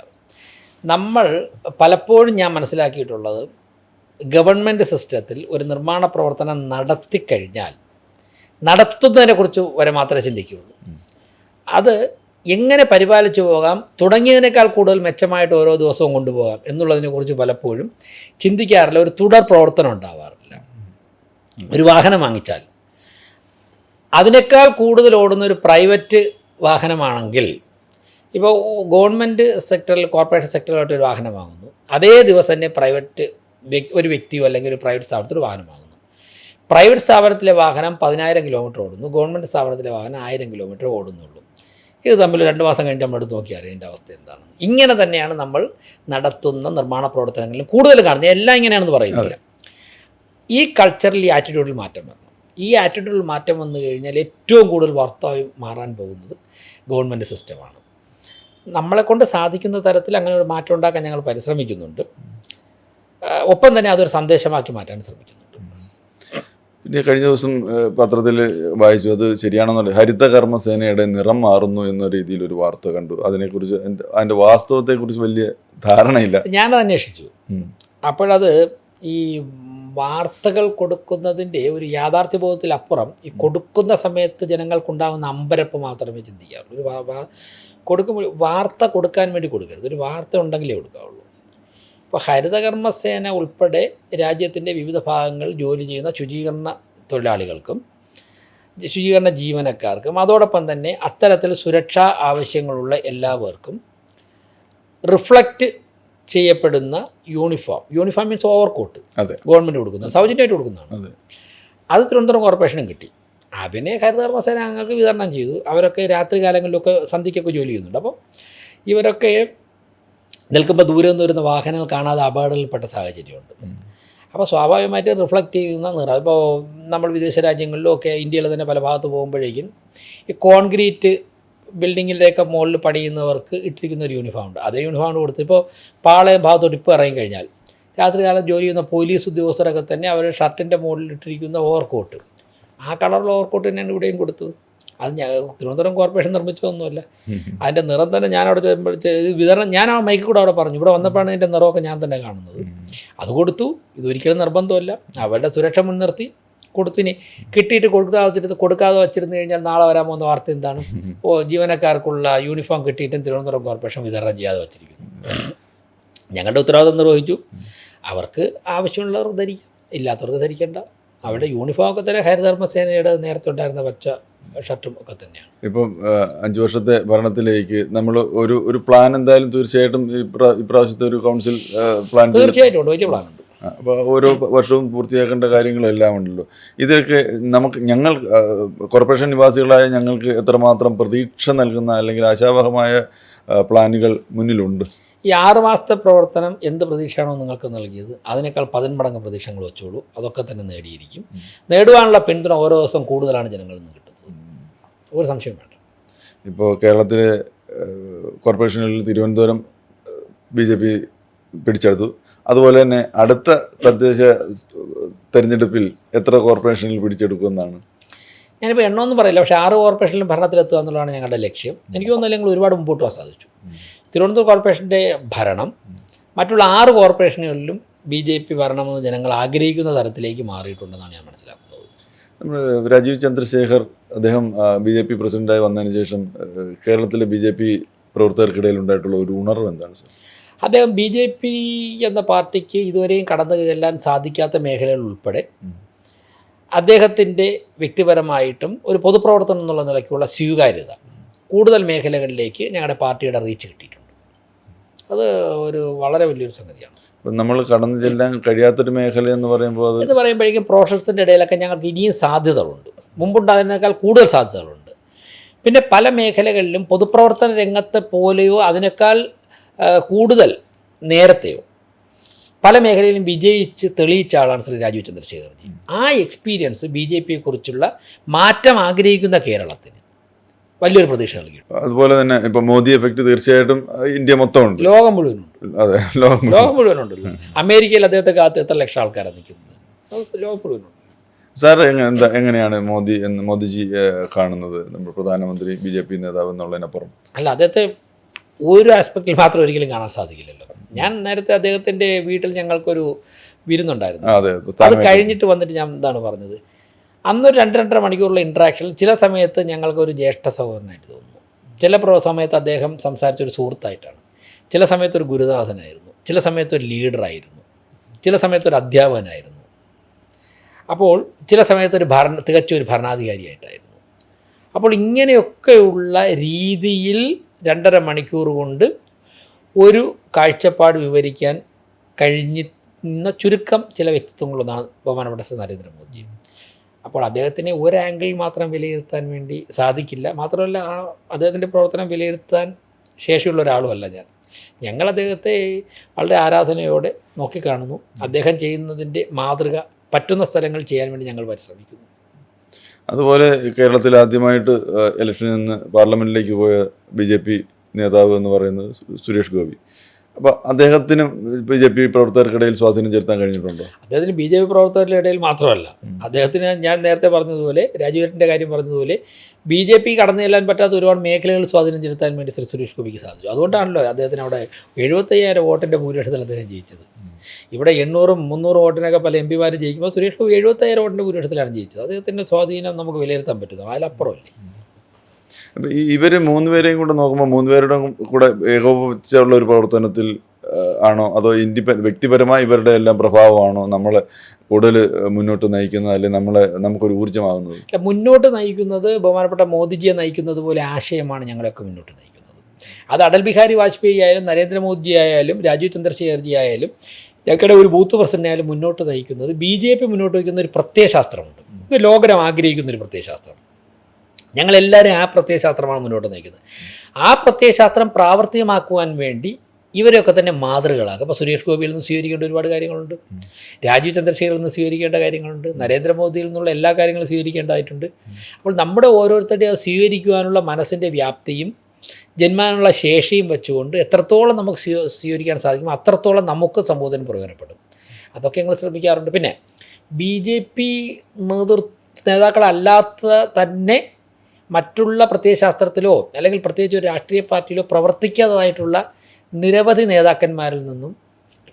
S1: നമ്മൾ പലപ്പോഴും ഞാൻ മനസ്സിലാക്കിയിട്ടുള്ളത്, ഗവൺമെൻറ് സിസ്റ്റത്തിൽ ഒരു നിർമ്മാണ പ്രവർത്തനം നടത്തിക്കഴിഞ്ഞാൽ നടത്തുന്നതിനെക്കുറിച്ച് വരെ മാത്രമേ ചിന്തിക്കുകയുള്ളൂ. അത് എങ്ങനെ പരിപാലിച്ചു പോകാം, തുടങ്ങിയതിനേക്കാൾ കൂടുതൽ മെച്ചമായിട്ട് ഓരോ ദിവസവും കൊണ്ടുപോകാം എന്നുള്ളതിനെക്കുറിച്ച് പലപ്പോഴും ചിന്തിക്കാറില്ല. ഒരു തുടർ പ്രവർത്തനം ഉണ്ടാവാറില്ല. ഒരു വാഹനം വാങ്ങിച്ചാൽ അതിനേക്കാൾ കൂടുതൽ ഓടുന്ന ഒരു പ്രൈവറ്റ് വാഹനമാണെങ്കിൽ, ഇപ്പോൾ ഗവൺമെൻറ് സെക്ടറിൽ, കോർപ്പറേഷൻ സെക്ടറിലായിട്ട് ഒരു വാഹനം വാങ്ങുന്നു, അതേ ദിവസം തന്നെ ഒരു വ്യക്തിയോ അല്ലെങ്കിൽ ഒരു പ്രൈവറ്റ് സ്ഥാപനത്തിൽ ഒരു വാഹനം വാങ്ങുന്നു. പ്രൈവറ്റ് സ്ഥാപനത്തിലെ വാഹനം 10,000 കിലോമീറ്റർ ഓടുന്നു, ഗവൺമെൻറ് സ്ഥാപനത്തിലെ വാഹനം 1000 കിലോമീറ്റർ ഓടുന്നുള്ളൂ. ഇത് തമ്മിൽ 2 മാസം കഴിഞ്ഞ് നമ്മളെടുത്ത് നോക്കിയാൽ ഇതിൻ്റെ അവസ്ഥ എന്താണെന്ന്. ഇങ്ങനെ തന്നെയാണ് നമ്മൾ നടത്തുന്ന നിർമ്മാണ പ്രവർത്തനങ്ങളിലും കൂടുതൽ കാണുന്നത്. എല്ലാം ഇങ്ങനെയാണെന്ന് പറയുന്നില്ല. ഈ കൾച്ചറിൽ, ഈ ആറ്റിറ്റ്യൂഡിൽ മാറ്റം വരണം. ഈ ആറ്റിറ്റ്യൂഡിൽ മാറ്റം വന്നു കഴിഞ്ഞാൽ ഏറ്റവും കൂടുതൽ വർത്തായി മാറാൻ പോകുന്നത് ഗവൺമെൻറ് സിസ്റ്റമാണ്. നമ്മളെക്കൊണ്ട് സാധിക്കുന്ന തരത്തിൽ അങ്ങനെ ഒരു മാറ്റം ഉണ്ടാക്കാൻ ഞങ്ങൾ പരിശ്രമിക്കുന്നുണ്ട്. ഒപ്പം തന്നെ അതൊരു സന്ദേശമാക്കി മാറ്റാൻ ശ്രമിക്കുന്നുണ്ട്.
S2: പിന്നെ കഴിഞ്ഞ ദിവസം പത്രത്തിൽ വായിച്ചു, അത് ശരിയാണെന്നുള്ള ഹരിതകർമ്മസേനയുടെ നിറം മാറുന്നു എന്ന രീതിയിലൊരു വാർത്ത കണ്ടു. അതിനെക്കുറിച്ച് അതിൻ്റെ വാസ്തവത്തെക്കുറിച്ച് വലിയ ധാരണയില്ല.
S1: ഞാനത് അന്വേഷിച്ചു. അപ്പോഴത് ഈ വാർത്തകൾ കൊടുക്കുന്നതിൻ്റെ ഒരു യാഥാർത്ഥ്യബോധത്തിലപ്പുറം ഈ കൊടുക്കുന്ന സമയത്ത് ജനങ്ങൾക്കുണ്ടാകുന്ന അമ്പരപ്പ് മാത്രമേ ചിന്തിക്കാറുള്ളൂ. കൊടുക്കുമ്പോൾ വാർത്ത കൊടുക്കാൻ വേണ്ടി കൊടുക്കരുത്, ഒരു വാർത്ത ഉണ്ടെങ്കിലേ കൊടുക്കാവുള്ളൂ. ഇപ്പോൾ ഹരിതകർമ്മസേന ഉൾപ്പെടെ രാജ്യത്തിൻ്റെ വിവിധ ഭാഗങ്ങളിൽ ജോലി ചെയ്യുന്ന ശുചീകരണ തൊഴിലാളികൾക്കും ശുചീകരണ ജീവനക്കാർക്കും അതോടൊപ്പം തന്നെ അത്തരത്തിൽ സുരക്ഷാ ആവശ്യങ്ങളുള്ള എല്ലാവർക്കും റിഫ്ലക്റ്റ് ചെയ്യപ്പെടുന്ന യൂണിഫോം മീൻസ് ഓവർകോട്ട് ഗവൺമെൻറ് കൊടുക്കുന്നത്, സൗജന്യമായിട്ട് കൊടുക്കുന്നതാണ്. അത് തിരുവനന്തപുരം കോർപ്പറേഷനും കിട്ടി. അതിനെ ഹരിതകർമ്മസേന അംഗങ്ങൾക്ക് വിതരണം ചെയ്തു. അവരൊക്കെ രാത്രി കാലങ്ങളിലൊക്കെ സന്ധ്യയ്ക്കൊക്കെ ജോലി ചെയ്യുന്നുണ്ട്. അപ്പോൾ ഇവരൊക്കെ നിൽക്കുമ്പോൾ ദൂരെ നിന്ന് വരുന്ന വാഹനങ്ങൾ കാണാതെ അപകടത്തിൽപ്പെട്ട സാഹചര്യമുണ്ട്. അപ്പോൾ സ്വാഭാവികമായിട്ട് റിഫ്ലക്റ്റ് ചെയ്യുന്ന നിറം, ഇപ്പോൾ നമ്മൾ വിദേശ രാജ്യങ്ങളിലൊക്കെ ഇന്ത്യയിൽ തന്നെ പല ഭാഗത്ത് പോകുമ്പോഴേക്കും ഈ കോൺക്രീറ്റ് ബിൽഡിങ്ങിൻ്റെയൊക്കെ മുകളിൽ പണിയുന്നവർക്ക് ഇട്ടിരിക്കുന്ന ഒരു യൂണിഫോമുണ്ട്. അതേ യൂണിഫോം കൊടുത്ത് ഇപ്പോൾ പാളയം ഭാഗത്തോട്ട് ഇപ്പോൾ ഇറങ്ങിക്കഴിഞ്ഞാൽ രാത്രികാലം ജോലി ചെയ്യുന്ന പോലീസ് ഉദ്യോഗസ്ഥരൊക്കെ തന്നെ അവരുടെ ഷർട്ടിൻ്റെ മുകളിൽ ഇട്ടിരിക്കുന്ന ഓവർകോട്ട്, ആ കളറുള്ള ഓവർകോട്ട് തന്നെയാണ് ഇവിടെയും കൊടുത്തത്. അത് തിരുവനന്തപുരം കോർപ്പറേഷൻ നിർമ്മിച്ചതൊന്നുമല്ല. അതിൻ്റെ നിറം തന്നെ ഞാനവിടെ ചെയ്യുമ്പോൾ വിതരണം ഞാൻ ആ മൈക്കിൽ കൂടെ അവിടെ പറഞ്ഞു. ഇവിടെ വന്നപ്പോഴാണ് ഇതിൻ്റെ നിറമൊക്കെ ഞാൻ തന്നെ കാണുന്നത്. അത് കൊടുത്തു. ഇതൊരിക്കലും നിർബന്ധമല്ല, അവരുടെ സുരക്ഷ മുൻനിർത്തി കൊടുത്തു. ഇനി കിട്ടിയിട്ട് കൊടുക്കാതെ വച്ചിരുന്നു കഴിഞ്ഞാൽ നാളെ വരാൻ പോകുന്ന വാർത്ത എന്താണ്? ജീവനക്കാർക്കുള്ള യൂണിഫോം കിട്ടിയിട്ടും തിരുവനന്തപുരം കോർപ്പറേഷൻ വിതരണം ചെയ്യാതെ വച്ചിരിക്കുന്നു. ഞങ്ങളുടെ ഉത്തരവാദിത്വം നിർവഹിച്ചു. അവർക്ക് ആവശ്യമുള്ളവർക്ക് ധരിക്കാം, ഇല്ലാത്തവർക്ക് ധരിക്കേണ്ട. അവരുടെ യൂണിഫോമൊക്കെ തന്നെ ഹരിതകർമ്മസേനയുടെ നേരത്തെ ഉണ്ടായിരുന്ന പച്ച ഷർട്ടും ഒക്കെ തന്നെയാണ്.
S2: ഇപ്പം 5 വർഷത്തെ ഭരണത്തിലേക്ക് നമ്മൾ ഒരു പ്ലാൻ എന്തായാലും തീർച്ചയായിട്ടും ഇപ്രാവശ്യത്തെ ഒരു കൗൺസിൽ പ്ലാൻ
S1: തീർച്ചയായിട്ടും ഉണ്ട്, വലിയ പ്ലാനുണ്ട്.
S2: അപ്പോൾ ഓരോ വർഷവും പൂർത്തിയാക്കേണ്ട കാര്യങ്ങളെല്ലാം ഉണ്ടല്ലോ. ഇതൊക്കെ ഞങ്ങൾ കോർപ്പറേഷൻ നിവാസികളായ ഞങ്ങൾക്ക് എത്രമാത്രം പ്രതീക്ഷ നൽകുന്ന അല്ലെങ്കിൽ ആശാവഹമായ പ്ലാനുകൾ മുന്നിലുണ്ട്?
S1: ഈ 6 മാസത്തെ പ്രവർത്തനം എന്ത് പ്രതീക്ഷയാണോ നിങ്ങൾക്ക് നൽകിയത് അതിനേക്കാൾ 10 മടങ്ങ് പ്രതീക്ഷകൾ വെച്ചോളൂ. അതൊക്കെ തന്നെ നേടിയിരിക്കും. നേടുവാനുള്ള പിന്തുണ ഓരോ ദിവസം കൂടുതലാണ് ജനങ്ങളിൽ നിന്ന് കിട്ടുന്നത്, ഒരു സംശയം വേണ്ട.
S2: ഇപ്പോൾ കേരളത്തിലെ കോർപ്പറേഷനുകളിൽ തിരുവനന്തപുരം BJP പിടിച്ചെടുത്തു. അതുപോലെ തന്നെ അടുത്ത തദ്ദേശ തെരഞ്ഞെടുപ്പിൽ എത്ര കോർപ്പറേഷനിൽ പിടിച്ചെടുക്കുമെന്നാണ്?
S1: ഞാനിപ്പോൾ എണ്ണമൊന്നും പറയില്ല, പക്ഷേ 6 കോർപ്പറേഷനിലും ഭരണത്തിലെത്തുക എന്നുള്ളതാണ് ഞങ്ങളുടെ ലക്ഷ്യം. എനിക്ക് തോന്നുന്നില്ല ഞങ്ങൾ ഒരുപാട് മുമ്പോട്ട് പോകാൻ സാധിച്ചു. തിരുവനന്തപുരം കോർപ്പറേഷൻ്റെ ഭരണം മറ്റുള്ള 6 കോർപ്പറേഷനുകളിലും BJP ഭരണമെന്ന് ജനങ്ങൾ ആഗ്രഹിക്കുന്ന തരത്തിലേക്ക് മാറിയിട്ടുണ്ടെന്നാണ് ഞാൻ മനസ്സിലാക്കുന്നത്.
S2: നമ്മൾ രാജീവ് ചന്ദ്രശേഖർ അദ്ദേഹം BJP പ്രസിഡൻ്റായി വന്നതിന് ശേഷം കേരളത്തിലെ BJP പ്രവർത്തകർക്കിടയിൽ ഉണ്ടായിട്ടുള്ള ഒരു ഉണർവ് എന്താണ് സാർ?
S1: അദ്ദേഹം BJP എന്ന പാർട്ടിക്ക് ഇതുവരെയും കടന്നു ചെല്ലാൻ സാധിക്കാത്ത മേഖലകൾ ഉൾപ്പെടെ അദ്ദേഹത്തിൻ്റെ വ്യക്തിപരമായിട്ടും ഒരു പൊതുപ്രവർത്തനം എന്നുള്ള നിലയ്ക്കുള്ള സ്വീകാര്യത കൂടുതൽ മേഖലകളിലേക്ക് ഞങ്ങളുടെ പാർട്ടിയുടെ റീച്ച് കിട്ടിയിട്ടുണ്ട്. അത് ഒരു വളരെ വലിയൊരു സംഗതിയാണ്.
S2: അപ്പം നമ്മൾ കടന്നു ചെല്ലാൻ കഴിയാത്തൊരു മേഖല എന്ന് പറയുമ്പോഴേക്കും
S1: പ്രൊഫഷണൽസിൻ്റെ ഇടയിലൊക്കെ ഞങ്ങൾക്ക് ഇനിയും സാധ്യതകളുണ്ട്, മുമ്പുണ്ടാകുന്നതിനേക്കാൾ കൂടുതൽ സാധ്യതകളുണ്ട്. പിന്നെ പല മേഖലകളിലും പൊതുപ്രവർത്തന രംഗത്തെ പോലെയോ അതിനേക്കാൾ കൂടുതൽ നേരത്തെയോ പല മേഖലയിലും വിജയിച്ച് തെളിയിച്ച ആളാണ് ശ്രീ രാജീവ് ചന്ദ്രശേഖർജി. ആ എക്സ്പീരിയൻസ് BJPയെക്കുറിച്ചുള്ള മാറ്റം ആഗ്രഹിക്കുന്ന കേരളത്തിന് വലിയൊരു പ്രതീക്ഷ നൽകിയിട്ടുണ്ട്.
S2: അതുപോലെ തന്നെ ഇപ്പം മോദി എഫക്റ്റ് തീർച്ചയായിട്ടും ഇന്ത്യ മൊത്തം ഉണ്ട്,
S1: ലോകം മുഴുവനുണ്ട്.
S2: അതെ,
S1: ലോകം മുഴുവനുണ്ടല്ലോ. അമേരിക്കയിൽ അദ്ദേഹത്തെ കാത്ത് എത്ര ലക്ഷം ആൾക്കാരാണ് നിൽക്കുന്നത്, ലോകം മുഴുവനുണ്ട്.
S2: സാർ എങ്ങനെയാണ് മോദിജി കാണുന്നത്, നമ്മുടെ പ്രധാനമന്ത്രി BJP നേതാവ് എന്നുള്ളതിനപ്പുറം?
S1: അല്ല, അദ്ദേഹത്തെ ഒരു ആസ്പെക്റ്റിൽ മാത്രം ഒരിക്കലും കാണാൻ സാധിക്കില്ലല്ലോ. ഞാൻ നേരത്തെ അദ്ദേഹത്തിൻ്റെ വീട്ടിൽ ഞങ്ങൾക്കൊരു വിരുന്നുണ്ടായിരുന്നു. അത് കഴിഞ്ഞിട്ട് വന്നിട്ട് ഞാൻ എന്താണ് പറഞ്ഞത്, അന്നൊരു 2-2.5 മണിക്കൂറുള്ള ഇൻട്രാക്ഷനിൽ ചില സമയത്ത് ഞങ്ങൾക്കൊരു ജ്യേഷ്ഠ സഹോദരനായിട്ട് തോന്നുന്നു, ചില സമയത്ത് അദ്ദേഹം സംസാരിച്ചൊരു സുഹൃത്തായിട്ടാണ്, ചില സമയത്ത് ഒരു ഗുരുനാഥനായിരുന്നു, ചില സമയത്ത് ഒരു ലീഡറായിരുന്നു, ചില സമയത്ത് ഒരു അധ്യാപകനായിരുന്നു, അപ്പോൾ ചില സമയത്ത് തികച്ചും ഒരു ഭരണാധികാരിയായിട്ടായിരുന്നു. അപ്പോൾ ഇങ്ങനെയൊക്കെയുള്ള രീതിയിൽ 2.5 മണിക്കൂർ കൊണ്ട് ഒരു കാഴ്ചപ്പാട് വിവരിക്കാൻ കഴിഞ്ഞിരുന്ന ചുരുക്കം ചില വ്യക്തിത്വങ്ങളൊന്നാണ് ബഹുമാനപ്പെട്ട ശ്രീ നരേന്ദ്രമോദി. അപ്പോൾ അദ്ദേഹത്തിനെ ഒരു ആംഗിളിൽ മാത്രം വിലയിരുത്താൻ വേണ്ടി സാധിക്കില്ല. മാത്രമല്ല അദ്ദേഹത്തിൻ്റെ പ്രവർത്തനം വിലയിരുത്താൻ ശേഷിയുള്ള ഒരാളുമല്ല ഞങ്ങൾ അദ്ദേഹത്തെ വളരെ ആരാധനയോടെ നോക്കിക്കാണുന്നു. അദ്ദേഹം ചെയ്യുന്നതിൻ്റെ മാതൃക പറ്റുന്ന സ്ഥലങ്ങൾ ചെയ്യാൻ വേണ്ടി ഞങ്ങൾ പരിശ്രമിക്കുന്നു.
S2: അതുപോലെ കേരളത്തിൽ ആദ്യമായിട്ട് ഇലക്ഷനിൽ നിന്ന് പാർലമെൻറ്റിലേക്ക് പോയ BJP നേതാവ് എന്ന് പറയുന്നത് സുരേഷ് ഗോപി. അപ്പോൾ അദ്ദേഹത്തിന് BJP പ്രവർത്തകർക്കിടയിൽ സ്വാധീനം ചെലുത്താൻ കഴിഞ്ഞിട്ടുണ്ടോ? അദ്ദേഹത്തിന്
S1: BJP പ്രവർത്തകരുടെ ഇടയിൽ മാത്രമല്ല, അദ്ദേഹത്തിന് ഞാൻ നേരത്തെ പറഞ്ഞതുപോലെ, രാജീവേട്ടൻ്റെ കാര്യം പറഞ്ഞതുപോലെ, BJP കടന്നു ചെല്ലാൻ പറ്റാത്ത ഒരുപാട് മേഖലകളിൽ സ്വാധീനം ചെലുത്താൻ വേണ്ടി ശ്രീ സുരേഷ് ഗോപിക്ക് സാധിച്ചു. അതുകൊണ്ടാണല്ലോ അദ്ദേഹത്തിന് അവിടെ 75,000 വോട്ടിൻ്റെ ഭൂരിപക്ഷത്തിൽ അദ്ദേഹം ജയിച്ചത്. ഇവിടെ 800-300 വോട്ടിനൊക്കെ പല MP മാരും ജയിക്കുമ്പോൾ സുരേഷ് ഗോപി 75,000 വോട്ടിൻ്റെ ഭൂരിപക്ഷത്തിലാണ് ജയിച്ചത്. അദ്ദേഹത്തിൻ്റെ സ്വാധീനം നമുക്ക് വിലയിരുത്താൻ പറ്റുന്നു, അതിലപ്പുറമല്ലേ.
S2: അപ്പം ഇവർ 3 പേരെയും കൂടെ നോക്കുമ്പോൾ 3 പേരുടെ കൂടെ ഏകോപിച്ചുള്ള ഒരു പ്രവർത്തനത്തിൽ ആണോ, അതോ വ്യക്തിപരമായി ഇവരുടെ എല്ലാം പ്രഭാവമാണോ നമ്മളെ കൂടുതൽ മുന്നോട്ട് നയിക്കുന്നത്, അല്ലെങ്കിൽ നമുക്കൊരു ഊർജ്ജമാകുന്നത്?
S1: മുന്നോട്ട് നയിക്കുന്നത് ബഹുമാനപ്പെട്ട മോദിജിയെ നയിക്കുന്നത് പോലെ ആശയമാണ് ഞങ്ങളൊക്കെ മുന്നോട്ട് നയിക്കുന്നത്. അത് അടൽ ബിഹാരി വാജ്പേയി ആയാലും നരേന്ദ്രമോദി ആയാലും രാജീവ് ചന്ദ്രശേഖർജി ആയാലും ഞങ്ങളുടെ ഒരു ബൂത്ത് പ്രസിഡന്റ് ആയാലും മുന്നോട്ട് നയിക്കുന്നത് BJP മുന്നോട്ട് വയ്ക്കുന്ന ഒരു പ്രത്യയശാസ്ത്രമുണ്ട്. ഇത് ലോകം ആഗ്രഹിക്കുന്ന ഒരു പ്രത്യയശാസ്ത്രം. ഞങ്ങളെല്ലാവരും ആ പ്രത്യയശാസ്ത്രമാണ് മുന്നോട്ട് നയിക്കുന്നത്. ആ പ്രത്യയശാസ്ത്രം പ്രാവർത്തികമാക്കുവാൻ വേണ്ടി ഇവരെയൊക്കെ തന്നെ മാതൃകളാക്കും. അപ്പോൾ സുരേഷ് ഗോപിയിൽ നിന്ന് സ്വീകരിക്കേണ്ട ഒരുപാട് കാര്യങ്ങളുണ്ട്, രാജീവ് ചന്ദ്രശേഖറിൽ നിന്ന് സ്വീകരിക്കേണ്ട കാര്യങ്ങളുണ്ട്, നരേന്ദ്രമോദിയിൽ നിന്നുള്ള എല്ലാ കാര്യങ്ങളും സ്വീകരിക്കേണ്ടതായിട്ടുണ്ട്. അപ്പോൾ നമ്മുടെ ഓരോരുത്തരുടെയും അത് സ്വീകരിക്കുവാനുള്ള മനസ്സിൻ്റെ വ്യാപ്തിയും ജന്മാനുള്ള ശേഷിയും വെച്ചുകൊണ്ട് എത്രത്തോളം നമുക്ക് സ്വീകരിക്കാൻ സാധിക്കും അത്രത്തോളം നമുക്ക് സമൂഹത്തിന് പ്രയോജനപ്പെടും. അതൊക്കെ ഞങ്ങൾ ശ്രമിക്കാറുണ്ട്. പിന്നെ BJP നേതാക്കളല്ലാത്ത തന്നെ മറ്റുള്ള പ്രത്യയശാസ്ത്രത്തിലോ അല്ലെങ്കിൽ പ്രത്യേകിച്ച് ഒരു രാഷ്ട്രീയ പാർട്ടിയിലോ പ്രവർത്തിക്കാത്തതായിട്ടുള്ള നിരവധി നേതാക്കന്മാരിൽ നിന്നും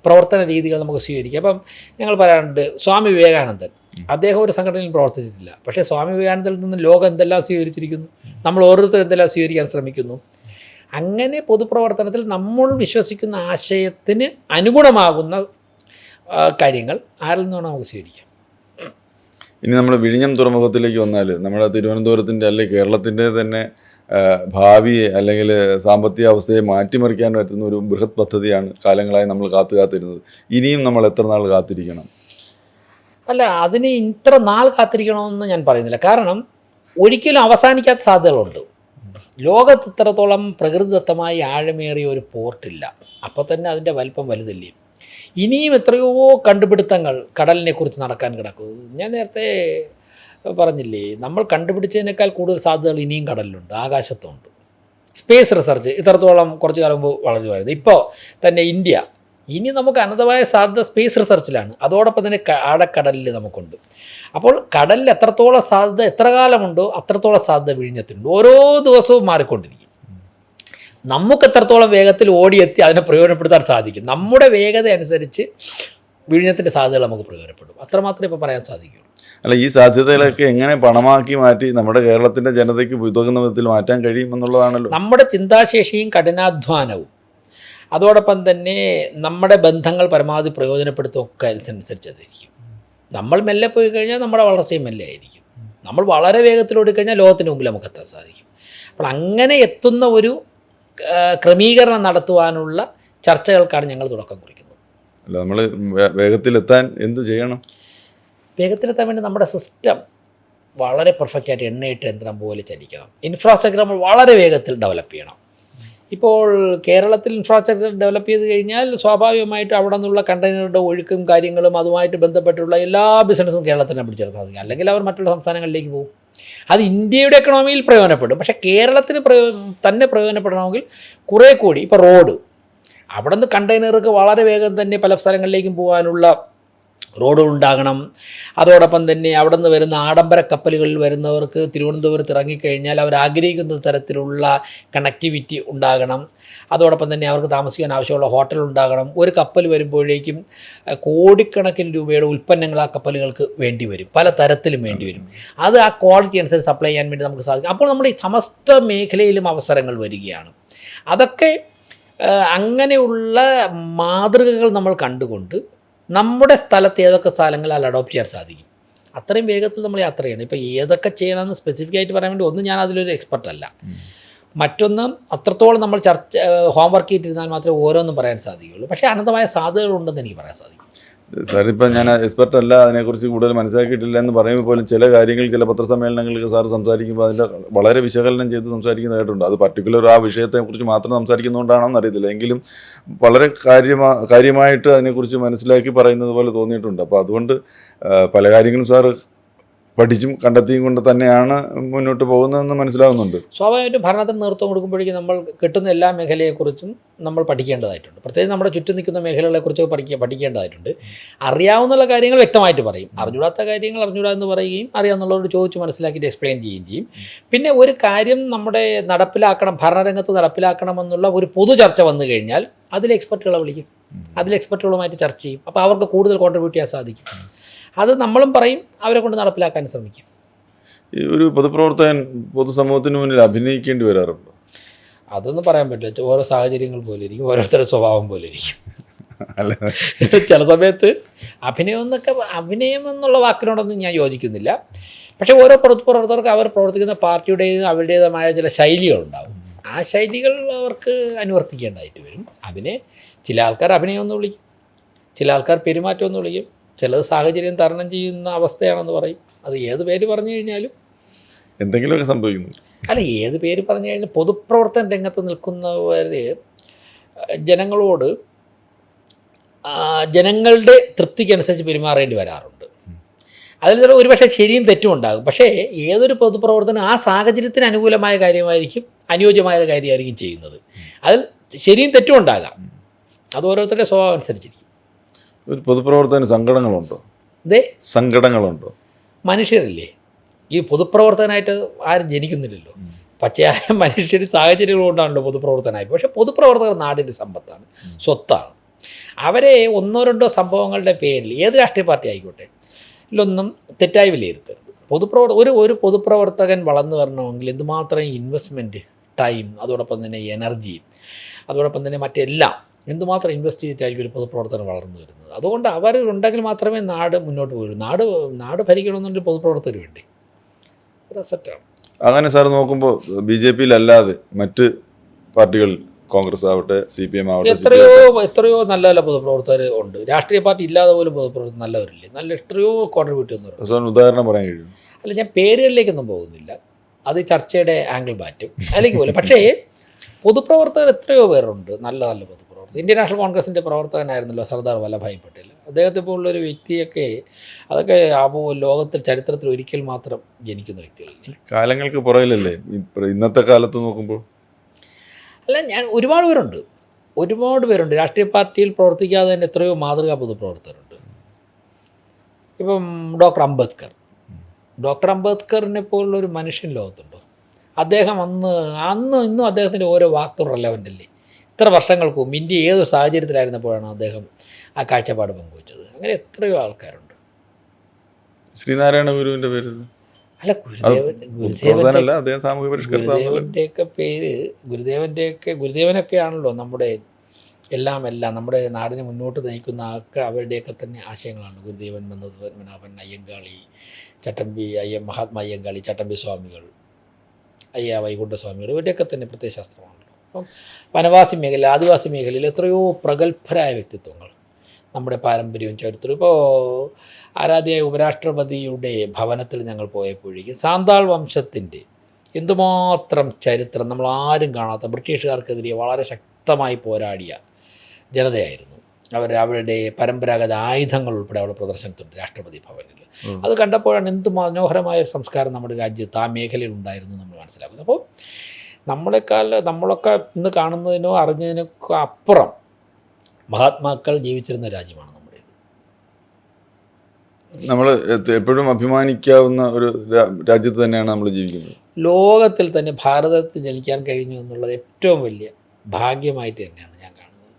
S1: പ്രവർത്തന രീതികൾ നമുക്ക് സ്വീകരിക്കാം. അപ്പം ഞങ്ങൾ പറയാറുണ്ട്, സ്വാമി വിവേകാനന്ദൻ അദ്ദേഹം ഒരു സംഘടനയിൽ പ്രവർത്തിച്ചിട്ടില്ല, പക്ഷേ സ്വാമി വിവേകാനന്ദനിൽ നിന്ന് ലോകം എന്തെല്ലാം സ്വീകരിച്ചിരിക്കുന്നു, നമ്മൾ ഓരോരുത്തരും എന്തെല്ലാം സ്വീകരിക്കാൻ ശ്രമിക്കുന്നു. അങ്ങനെ പൊതുപ്രവർത്തനത്തിൽ നമ്മൾ വിശ്വസിക്കുന്ന ആശയത്തിന് അനുഗുണമാകുന്ന കാര്യങ്ങൾ ആരിൽ നിന്നാണ് നമുക്ക് സ്വീകരിക്കാം.
S2: ഇനി നമ്മൾ വിഴിഞ്ഞം തുറമുഖത്തിലേക്ക് വന്നാൽ നമ്മുടെ തിരുവനന്തപുരത്തിൻ്റെ അല്ലെങ്കിൽ കേരളത്തിൻ്റെ തന്നെ ഭാവിയെ അല്ലെങ്കിൽ സാമ്പത്തിക അവസ്ഥയെ മാറ്റിമറിക്കാൻ പറ്റുന്ന ഒരു ബൃഹത് പദ്ധതിയാണ് കാലങ്ങളായി നമ്മൾ കാത്തിരുന്നത്. ഇനിയും നമ്മൾ എത്ര നാൾ കാത്തിരിക്കണം?
S1: അല്ല, അതിന് ഇത്ര നാൾ കാത്തിരിക്കണമെന്ന് ഞാൻ പറയുന്നില്ല. കാരണം ഒരിക്കലും അവസാനിക്കാത്ത സാധ്യതകളുണ്ട്. ലോകത്ത് ഇത്രത്തോളം പ്രകൃതിദത്തമായി ആഴമേറിയ ഒരു പോർട്ടില്ല. അപ്പോൾ തന്നെ അതിൻ്റെ വലിപ്പം വലുതല്ലേ. ഇനിയും എത്രയോ കണ്ടുപിടുത്തങ്ങൾ കടലിനെക്കുറിച്ച് നടക്കാൻ കിടക്കും. ഞാൻ നേരത്തെ പറഞ്ഞില്ലേ, നമ്മൾ കണ്ടുപിടിച്ചതിനേക്കാൾ കൂടുതൽ സാധ്യതകൾ ഇനിയും കടലിലുണ്ട്, ആകാശത്തുണ്ട്. സ്പേസ് റിസർച്ച് ഇത്രത്തോളം കുറച്ച് കാലം മുമ്പ് വളരുമായിരുന്നു. ഇപ്പോൾ തന്നെ ഇന്ത്യ ഇനി നമുക്ക് അനന്തമായ സാധ്യത സ്പേസ് റിസർച്ചിലാണ്. അതോടൊപ്പം തന്നെ ആഴക്കടലിൽ നമുക്കുണ്ട്. അപ്പോൾ കടലിൽ എത്രത്തോളം സാധ്യത എത്ര കാലമുണ്ടോ അത്രത്തോളം സാധ്യത വിഴിഞ്ഞത്തിനുണ്ട്. ഓരോ ദിവസവും മാറിക്കൊണ്ടിരിക്കും. നമുക്ക് എത്രത്തോളം വേഗത്തിൽ ഓടിയെത്തി അതിനെ പ്രയോജനപ്പെടുത്താൻ സാധിക്കും. നമ്മുടെ വേഗത അനുസരിച്ച് വിഴിഞ്ഞത്തിൻ്റെ സാധ്യതകൾ നമുക്ക് പ്രയോജനപ്പെടും. അത്രമാത്രമേ ഇപ്പോൾ പറയാൻ സാധിക്കുള്ളൂ.
S2: അല്ല, ഈ സാധ്യതകളൊക്കെ എങ്ങനെ പണമാക്കി മാറ്റി നമ്മുടെ കേരളത്തിൻ്റെ ജനതയ്ക്ക് ഉതകുന്ന വിധത്തിൽ മാറ്റാൻ കഴിയുമെന്നുള്ളതാണല്ലോ.
S1: നമ്മുടെ ചിന്താശേഷിയും കഠിനാധ്വാനവും അതോടൊപ്പം തന്നെ നമ്മുടെ ബന്ധങ്ങൾ പരമാവധി പ്രയോജനപ്പെടുത്തുമൊക്കെ അനുസരിച്ചതായിരിക്കും. നമ്മൾ മെല്ലെ പോയി കഴിഞ്ഞാൽ നമ്മുടെ വളർച്ചയും മെല്ലെ ആയിരിക്കും. നമ്മൾ വളരെ വേഗത്തിൽ ഓടിക്കഴിഞ്ഞാൽ ലോകത്തിന് മുമ്പിൽ നമുക്ക് എത്താൻ സാധിക്കും. അപ്പോൾ അങ്ങനെ എത്തുന്ന ഒരു ക്രമീകരണം നടത്തുവാനുള്ള ചർച്ചകൾക്കാണ് ഞങ്ങൾ തുടക്കം കുറിക്കുന്നത്.
S2: അല്ല, നമ്മൾ വേഗത്തിലെത്താൻ എന്ത് ചെയ്യണം?
S1: വേഗത്തിലെത്താൻ വേണ്ടി നമ്മുടെ സിസ്റ്റം വളരെ പെർഫെക്റ്റായിട്ട് എണ്ണയിട്ട് യന്ത്രം പോലെ ചലിക്കണം. ഇൻഫ്രാസ്ട്രക്ചർ നമ്മൾ വളരെ വേഗത്തിൽ ഡെവലപ്പ് ചെയ്യണം. ഇപ്പോൾ കേരളത്തിൽ ഇൻഫ്രാസ്ട്രക്ചർ ഡെവലപ്പ് ചെയ്ത് കഴിഞ്ഞാൽ സ്വാഭാവികമായിട്ട് അവിടെ നിന്നുള്ള കണ്ടെയ്നറുടെ ഒഴുക്കും കാര്യങ്ങളും അതുമായിട്ട് ബന്ധപ്പെട്ടുള്ള എല്ലാ ബിസിനസ്സും കേരളത്തിനെ പിടിച്ചെടുത്താൽ സാധിക്കും. അല്ലെങ്കിൽ അവർ മറ്റുള്ള സംസ്ഥാനങ്ങളിലേക്ക് പോകും. അത് ഇന്ത്യയുടെ എക്കണോമിയിൽ പ്രയോജനപ്പെടും. പക്ഷേ കേരളത്തിന് തന്നെ പ്രയോജനപ്പെടണമെങ്കിൽ കുറേ കൂടി ഇപ്പോൾ റോഡ് അവിടെ നിന്ന് കണ്ടെയ്നർക്ക് വളരെ വേഗം തന്നെ പല സ്ഥലങ്ങളിലേക്കും പോകാനുള്ള റോഡുകൾ ഉണ്ടാകണം. അതോടൊപ്പം തന്നെ അവിടെ നിന്ന് വരുന്ന ആഡംബര കപ്പലുകളിൽ വരുന്നവർക്ക് തിരുവനന്തപുരത്ത് ഇറങ്ങിക്കഴിഞ്ഞാൽ അവർ ആഗ്രഹിക്കുന്ന തരത്തിലുള്ള കണക്ടിവിറ്റി ഉണ്ടാകണം. അതോടൊപ്പം തന്നെ അവർക്ക് താമസിക്കാൻ ആവശ്യമുള്ള ഹോട്ടൽ ഉണ്ടാകണം. ഒരു കപ്പൽ വരുമ്പോഴേക്കും കോടിക്കണക്കിന് രൂപയുടെ ഉൽപ്പന്നങ്ങൾ ആ കപ്പലുകൾക്ക് വേണ്ടി വരും, പല തരത്തിലും വേണ്ടി വരും. അത് ആ ക്വാളിറ്റി അനുസരിച്ച് സപ്ലൈ ചെയ്യാൻ വേണ്ടി നമുക്ക് സാധിക്കും. അപ്പോൾ നമ്മുടെ ഈ സമസ്ത മേഖലയിലും അവസരങ്ങൾ വരികയാണ്. അതൊക്കെ അങ്ങനെയുള്ള മാതൃകകൾ നമ്മൾ കണ്ടുകൊണ്ട് നമ്മുടെ സ്ഥലത്ത് ഏതൊക്കെ സ്ഥലങ്ങളാൽ അഡോപ്റ്റ് ചെയ്യാൻ സാധിക്കും അത്രയും വേഗത്തിൽ നമ്മൾ യാത്ര ചെയ്യണം. ഇപ്പോൾ ഏതൊക്കെ ചെയ്യണമെന്ന് സ്പെസിഫിക് ആയിട്ട് പറയാൻ വേണ്ടി ഞാൻ അതിലൊരു എക്സ്പെർട്ടല്ല. മറ്റൊന്ന് അത്രത്തോളം നമ്മൾ ഹോംവർക്ക് ചെയ്തിരുന്നാൽ മാത്രമേ ഓരോന്നും പറയാൻ സാധിക്കുകയുള്ളൂ. പക്ഷേ അനന്തമായ സാധ്യതകളുണ്ടെന്ന് എനിക്ക് പറയാൻ സാധിക്കും.
S2: സാർ, ഇപ്പം ഞാൻ എക്സ്പെർട്ട് അല്ല, അതിനെക്കുറിച്ച് കൂടുതൽ മനസ്സിലാക്കിയിട്ടില്ല എന്ന് പറയുമ്പോൾ പോലും ചില കാര്യങ്ങൾ ചില പത്രസമ്മേളനങ്ങൾക്ക് സാർ സംസാരിക്കുമ്പോൾ അതിൻ്റെ വളരെ വിശകലനം ചെയ്ത് സംസാരിക്കുന്നതായിട്ടുണ്ട്. അത് പർട്ടിക്കുലർ ആ വിഷയത്തെക്കുറിച്ച് മാത്രം സംസാരിക്കുന്നതുകൊണ്ടാണോന്ന് അറിയത്തില്ല. എങ്കിലും വളരെ കാര്യമായിട്ട് അതിനെക്കുറിച്ച് മനസ്സിലാക്കി പറയുന്നത് പോലെ തോന്നിയിട്ടുണ്ട്. അപ്പോൾ അതുകൊണ്ട് പല കാര്യങ്ങളും സാർ പഠിച്ചും കണ്ടെത്തിയും കൊണ്ട് തന്നെയാണ് മുന്നോട്ട് പോകുന്നതെന്ന് മനസ്സിലാകുന്നുണ്ട്.
S1: സ്വാഭാവികമായിട്ടും ഭരണത്തിന് നേതൃത്വം കൊടുക്കുമ്പോഴേക്കും നമ്മൾ കിട്ടുന്ന എല്ലാ മേഖലയെക്കുറിച്ചും നമ്മൾ പഠിക്കേണ്ടതായിട്ടുണ്ട്. പ്രത്യേകിച്ച് നമ്മുടെ ചുറ്റും നിൽക്കുന്ന മേഖലകളെക്കുറിച്ച് പഠിക്കേണ്ടതായിട്ടുണ്ട്. അറിയാവുന്ന കാര്യങ്ങൾ വ്യക്തമായിട്ട് പറയും, അറിഞ്ഞൂടാത്ത കാര്യങ്ങൾ അറിഞ്ഞൂടാ എന്ന് പറയുകയും അറിയാവുന്നവരോട് ചോദിച്ച് മനസ്സിലാക്കിയിട്ട് എക്സ്പ്ലെയിൻ ചെയ്യുകയും ചെയ്യും. പിന്നെ ഒരു കാര്യം നമ്മുടെ ഭരണരംഗത്ത് നടപ്പിലാക്കണമെന്നുള്ള ഒരു പൊതു ചർച്ച വന്നു കഴിഞ്ഞാൽ അതിൽ എക്സ്പെർട്ടുകളെ വിളിക്കും, അതിൽ എക്സ്പെർട്ടുകളുമായിട്ട് ചർച്ച ചെയ്യും. അപ്പോൾ അവർക്ക് കൂടുതൽ കോൺട്രിബ്യൂട്ട് ചെയ്യാൻ സാധിക്കും. അത് നമ്മളും പറയും, അവരെ കൊണ്ട് നടപ്പിലാക്കാൻ ശ്രമിക്കും.
S2: ഈ ഒരു പൊതുപ്രവർത്തകൻ പൊതുസമൂഹത്തിന് മുന്നിൽ അഭിനയിക്കേണ്ടി വരാറുണ്ടോ?
S1: അതൊന്നും പറയാൻ പറ്റില്ല. ഓരോ സാഹചര്യങ്ങൾ പോലെ ഇരിക്കും, ഓരോരുത്തരുടെ സ്വഭാവം പോലെ ഇരിക്കും.
S2: അല്ല,
S1: ചില സമയത്ത് അഭിനയം എന്നുള്ള വാക്കിനോടൊന്നും ഞാൻ യോജിക്കുന്നില്ല. പക്ഷേ ഓരോ പൊതുപ്രവർത്തകർക്ക് അവർ പ്രവർത്തിക്കുന്ന പാർട്ടിയുടേതും അവരുടേതുമായ ചില ശൈലികളുണ്ടാവും. ആ ശൈലികൾ അവർക്ക് അനുവർത്തിക്കേണ്ടതായിട്ട് വരും. അതിനെ ചില ആൾക്കാർ അഭിനയമെന്ന് വിളിക്കും, ചില ആൾക്കാർ പെരുമാറ്റമെന്ന് വിളിക്കും, ചിലത് സാഹചര്യം തരണം ചെയ്യുന്ന അവസ്ഥയാണെന്ന് പറയും. അത് ഏത് പേര് പറഞ്ഞു കഴിഞ്ഞാലും
S2: എന്തെങ്കിലുമൊക്കെ സംഭവിക്കുന്നു.
S1: അല്ല, ഏത് പേര് പറഞ്ഞു കഴിഞ്ഞാൽ പൊതുപ്രവർത്തന രംഗത്ത് നിൽക്കുന്നവർ ജനങ്ങളോട് ജനങ്ങളുടെ തൃപ്തിക്കനുസരിച്ച് പെരുമാറേണ്ടി വരാറുണ്ട്. അതിൽ ചില ഒരുപക്ഷെ ശരിയും തെറ്റും ഉണ്ടാകും. പക്ഷേ ഏതൊരു പൊതുപ്രവർത്തനം ആ സാഹചര്യത്തിന് അനുകൂലമായ കാര്യമായിരിക്കും, അനുയോജ്യമായ കാര്യമായിരിക്കും ചെയ്യുന്നത്. അതിൽ ശരിയും തെറ്റും ഉണ്ടാകാം. അത് ഓരോരുത്തരുടെ സ്വഭാവം അനുസരിച്ചിരിക്കും.
S2: ഒരു പൊതുപ്രവർത്തന സങ്കടങ്ങളുണ്ടോ?
S1: അതെ,
S2: സങ്കടങ്ങളുണ്ടോ?
S1: മനുഷ്യരല്ലേ, ഈ പൊതുപ്രവർത്തകനായിട്ട് ആരും ജനിക്കുന്നില്ലല്ലോ. പച്ചയായ മനുഷ്യർ സാഹചര്യങ്ങൾ കൊണ്ടാണല്ലോ പൊതുപ്രവർത്തകനായി. പക്ഷേ പൊതുപ്രവർത്തകർ നാടിൻ്റെ സമ്പത്താണ്, സ്വത്താണ്. അവരെ ഒന്നോ രണ്ടോ സംഭവങ്ങളുടെ പേരിൽ ഏത് രാഷ്ട്രീയ പാർട്ടി ആയിക്കോട്ടെ ഇതിലൊന്നും തെറ്റായി വിലയിരുത്തരുത്. ഒരു പൊതുപ്രവർത്തകൻ വളർന്നു വരണമെങ്കിൽ എന്തുമാത്രം ഇൻവെസ്റ്റ്മെൻറ്റ്, ടൈം, അതോടൊപ്പം തന്നെ എനർജി, അതോടൊപ്പം തന്നെ മറ്റെല്ലാം എന്തുമാത്രം ഇൻവെസ്റ്റ് ചെയ്തിട്ടായിരിക്കും ഒരു പൊതുപ്രവർത്തകൻ വളർന്നു വരുന്നത്. അതുകൊണ്ട് അവർ ഉണ്ടെങ്കിൽ മാത്രമേ നാട് മുന്നോട്ട് പോകൂ. നാട് ഭരിക്കണമെന്നുണ്ടെങ്കിൽ പൊതുപ്രവർത്തകർ വേണ്ടേ, ഒരു അസറ്റാണ്.
S2: അങ്ങനെ സാർ നോക്കുമ്പോൾ BJP യിലല്ലാതെ മറ്റ് പാർട്ടികളിൽ കോൺഗ്രസ് ആവട്ടെ, CPM ആവട്ടെ,
S1: എത്രയോ നല്ല നല്ല പൊതുപ്രവർത്തകർ ഉണ്ട്. രാഷ്ട്രീയ പാർട്ടി ഇല്ലാതെ പോലും പൊതുപ്രവർത്തകർ നല്ലവരില്ലേ, നല്ല എത്രയോ കോൺട്രിബ്യൂട്ട് ചെയ്യുന്നവർ.
S2: ഉദാഹരണം പറയാൻ കഴിയും?
S1: അല്ല, ഞാൻ പേരുകളിലേക്കൊന്നും പോകുന്നില്ല, അത് ചർച്ചയുടെ ആംഗിൾ മാറ്റും അല്ലെങ്കിൽ പോലും. പക്ഷേ പൊതുപ്രവർത്തകർ എത്രയോ പേരുണ്ട്, നല്ല നല്ല പൊതുപ്രവർത്തകർ. ഇന്ത്യൻ നാഷണൽ കോൺഗ്രസിൻ്റെ പ്രവർത്തകനായിരുന്നല്ലോ സർദാർ വല്ലഭായ് പട്ടേൽ. അദ്ദേഹത്തെ പോലുള്ളൊരു വ്യക്തിയൊക്കെ അതൊക്കെ ലോകത്തിൽ ചരിത്രത്തിൽ ഒരിക്കൽ മാത്രം ജനിക്കുന്ന വ്യക്തികളല്ലേ.
S2: കാലങ്ങൾക്ക് പുറകിലല്ലേ ഇന്നത്തെ കാലത്ത് നോക്കുമ്പോൾ?
S1: അല്ല, ഞാൻ ഒരുപാട് പേരുണ്ട് രാഷ്ട്രീയ പാർട്ടിയിൽ പ്രവർത്തിക്കാതെ തന്നെ എത്രയോ മാതൃകാ പൊതുപ്രവർത്തകരുണ്ട്. ഇപ്പം ഡോക്ടർ അംബേദ്കറിനെ പോലുള്ളൊരു മനുഷ്യൻ ലോകത്തുണ്ടോ? അദ്ദേഹം ഇന്നും അദ്ദേഹത്തിൻ്റെ ഓരോ വാക്കും റെലവൻ്റ് അല്ലേ. ഇത്ര വർഷങ്ങൾക്ക് മുമ്പ് ഇന്ത്യ ഏതൊരു സാഹചര്യത്തിലായിരുന്നപ്പോഴാണ് അദ്ദേഹം ആ കാഴ്ചപ്പാട് പങ്കുവച്ചത്. അങ്ങനെ എത്രയോ ആൾക്കാരുണ്ട്.
S2: ശ്രീനാരായണ ഗുരുവിൻ്റെ പേര്?
S1: അല്ല, ഗുരുദേവൻ്റെയൊക്കെ പേര്, ഗുരുദേവനൊക്കെ ആണല്ലോ നമ്മുടെ എല്ലാം നമ്മുടെ നാടിനെ മുന്നോട്ട് നയിക്കുന്ന അവരുടെയൊക്കെ തന്നെ ആശയങ്ങളാണ്. ഗുരുദേവൻ, പത്മനാഭൻ, അയ്യങ്കാളി, മഹാത്മാ അയ്യങ്കാളി, ചട്ടമ്പി സ്വാമികൾ, വൈകുണ്ഠസ്വാമികൾ, ഇവരുടെയൊക്കെ തന്നെ പ്രത്യയശാസ്ത്രമാണല്ലോ. അപ്പം വനവാസി മേഖല, ആദിവാസി മേഖലയിൽ എത്രയോ പ്രഗത്ഭരായ വ്യക്തിത്വങ്ങൾ, നമ്മുടെ പാരമ്പര്യവും ചരിത്രവും. ഇപ്പോൾ ആരാധ്യയായ ഉപരാഷ്ട്രപതിയുടെ ഭവനത്തിൽ ഞങ്ങൾ പോയപ്പോഴേക്കും സാന്താൾ വംശത്തിൻ്റെ എന്തുമാത്രം ചരിത്രം നമ്മൾ ആരും കാണാത്ത, ബ്രിട്ടീഷുകാർക്കെതിരെ വളരെ ശക്തമായി പോരാടിയ ജനതയായിരുന്നു. അവരുടെ പരമ്പരാഗത ആയുധങ്ങൾ ഉൾപ്പെടെ അവിടെ പ്രദർശനത്തുണ്ട് രാഷ്ട്രപതി ഭവനിൽ. അത് കണ്ടപ്പോഴാണ് എന്ത് മനോഹരമായ ഒരു സംസ്കാരം നമ്മുടെ രാജ്യത്ത് ആ മേഖലയിൽ ഉണ്ടായിരുന്നു നമ്മൾ മനസ്സിലാക്കുന്നത്. അപ്പോൾ നമ്മളൊക്കെ ഇന്ന് കാണുന്നതിനോ അറിഞ്ഞതിനൊക്കെ അപ്പുറം മഹാത്മാക്കൾ ജീവിച്ചിരുന്ന രാജ്യമാണ് നമ്മുടേത്.
S2: നമ്മൾ എപ്പോഴും അഭിമാനിക്കാവുന്ന ഒരു രാജ്യത്ത് തന്നെയാണ് നമ്മൾ ജീവിക്കുന്നത്.
S1: ലോകത്തിൽ തന്നെ ഭാരതത്തിൽ ജനിക്കാൻ കഴിഞ്ഞു എന്നുള്ളത് ഏറ്റവും വലിയ ഭാഗ്യമായിട്ട് തന്നെയാണ് ഞാൻ കാണുന്നത്.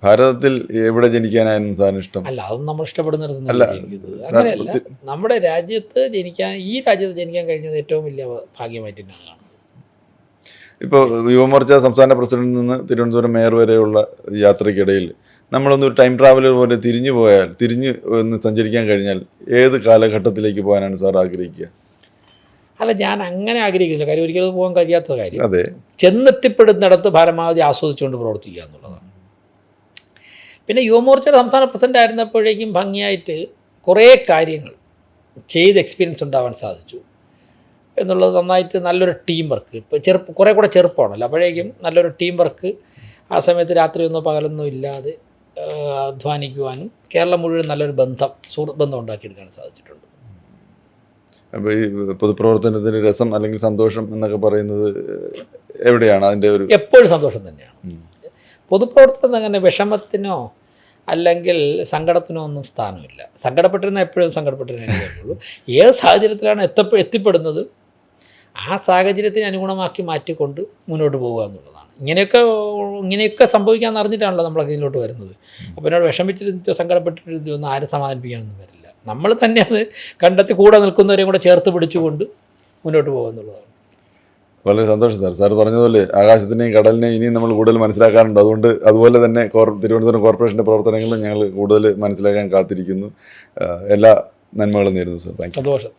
S2: ഭാരതത്തിൽ എവിടെ ജനിക്കാനായിരുന്നു സാറിന് ഇഷ്ടം?
S1: അല്ല, അതൊന്നും നമ്മൾ ഇഷ്ടപ്പെടുന്നിടത്തുനിന്നല്ല ജനിക്കുന്നത്, അങ്ങനെയല്ല. നമ്മുടെ രാജ്യത്ത് ഈ രാജ്യത്ത് ജനിക്കാൻ കഴിഞ്ഞത് ഏറ്റവും വലിയ ഭാഗ്യമായിട്ട് തന്നെയാണ് കാണുന്നത്.
S2: ഇപ്പോൾ യുവമോർച്ച സംസ്ഥാന പ്രസിഡന്റിൽ നിന്ന് തിരുവനന്തപുരം മേയർ വരെയുള്ള യാത്രയ്ക്കിടയിൽ നമ്മളൊന്നൊരു ടൈം ട്രാവലർ പോലെ തിരിഞ്ഞ് ഒന്ന് സഞ്ചരിക്കാൻ കഴിഞ്ഞാൽ ഏത് കാലഘട്ടത്തിലേക്ക് പോകാനാണ് സാർ ആഗ്രഹിക്കുക?
S1: അല്ല, ഞാൻ അങ്ങനെ ആഗ്രഹിക്കുന്നില്ല. കാര്യം ഒരിക്കലും പോകാൻ കഴിയാത്ത കാര്യം.
S2: അതെ,
S1: ചെന്നെത്തിപ്പെടുന്നിടത്ത് പരമാവധി ആസ്വദിച്ചുകൊണ്ട് പ്രവർത്തിക്കുക എന്നുള്ളതാണ്. പിന്നെ യുവമോർച്ചയുടെ സംസ്ഥാന പ്രസിഡന്റ് ആയിരുന്നപ്പോഴേക്കും ഭംഗിയായിട്ട് കുറേ കാര്യങ്ങൾ ചെയ്ത് എക്സ്പീരിയൻസ് ഉണ്ടാവാൻ സാധിച്ചു എന്നുള്ളത് നന്നായിട്ട്. നല്ലൊരു ടീം വർക്ക്, ഇപ്പോൾ കുറേ കൂടെ ചെറുപ്പമാണല്ലോ, അപ്പോഴേക്കും നല്ലൊരു ടീം വർക്ക്, ആ സമയത്ത് രാത്രിയൊന്നോ പകലൊന്നും ഇല്ലാതെ അധ്വാനിക്കുവാനും കേരളം മുഴുവൻ നല്ലൊരു സുഹൃത്ത് ബന്ധം ഉണ്ടാക്കിയെടുക്കാൻ സാധിച്ചിട്ടുണ്ട്.
S2: അപ്പോൾ ഈ പൊതുപ്രവർത്തനത്തിൻ്റെ രസം അല്ലെങ്കിൽ സന്തോഷം എന്നൊക്കെ പറയുന്നത് എവിടെയാണ് അതിൻ്റെ ഒരു? എപ്പോഴും
S1: സന്തോഷം തന്നെയാണ്. പൊതുപ്രവർത്തനം അങ്ങനെ വിഷമത്തിനോ അല്ലെങ്കിൽ സങ്കടത്തിനോ ഒന്നും സ്ഥാനമില്ല. സങ്കടപ്പെട്ടിരുന്ന എപ്പോഴും സങ്കടപ്പെട്ടിരുന്നേ ഉള്ളൂ. ഏത് സാഹചര്യത്തിലാണ് എത്തിപ്പെടുന്നത് ആ സാഹചര്യത്തിന് അനുഗുണമാക്കി മാറ്റിക്കൊണ്ട് മുന്നോട്ട് പോകുക എന്നുള്ളതാണ്. ഇങ്ങനെയൊക്കെ സംഭവിക്കാമെന്ന് അറിഞ്ഞിട്ടാണല്ലോ നമ്മളൊക്കെ ഇതിലോട്ട് വരുന്നത്. അപ്പോൾ എന്നോട് വിഷമിച്ചിരുന്നോ സങ്കടപ്പെട്ടിരുന്നോ ഒന്നും ആരും സമാധാനിപ്പിക്കാനൊന്നും വരില്ല. നമ്മൾ തന്നെ അത് കണ്ടെത്തി കൂടെ നിൽക്കുന്നവരെയും കൂടെ ചേർത്ത് പിടിച്ചുകൊണ്ട് മുന്നോട്ട് പോകുക എന്നുള്ളതാണ്.
S2: വളരെ സന്തോഷം സാർ പറഞ്ഞതുപോലെ ആകാശത്തിനെയും കടലിനെയും ഇനിയും നമ്മൾ കൂടുതൽ മനസ്സിലാക്കാറുണ്ട്. അതുപോലെ തന്നെ തിരുവനന്തപുരം കോർപ്പറേഷൻ്റെ പ്രവർത്തനങ്ങളും ഞങ്ങൾ കൂടുതൽ മനസ്സിലാക്കാൻ കാത്തിരിക്കുന്നു. എല്ലാ നന്മകളും നേരുന്നു സാർ. Thank you.
S1: സന്തോഷം.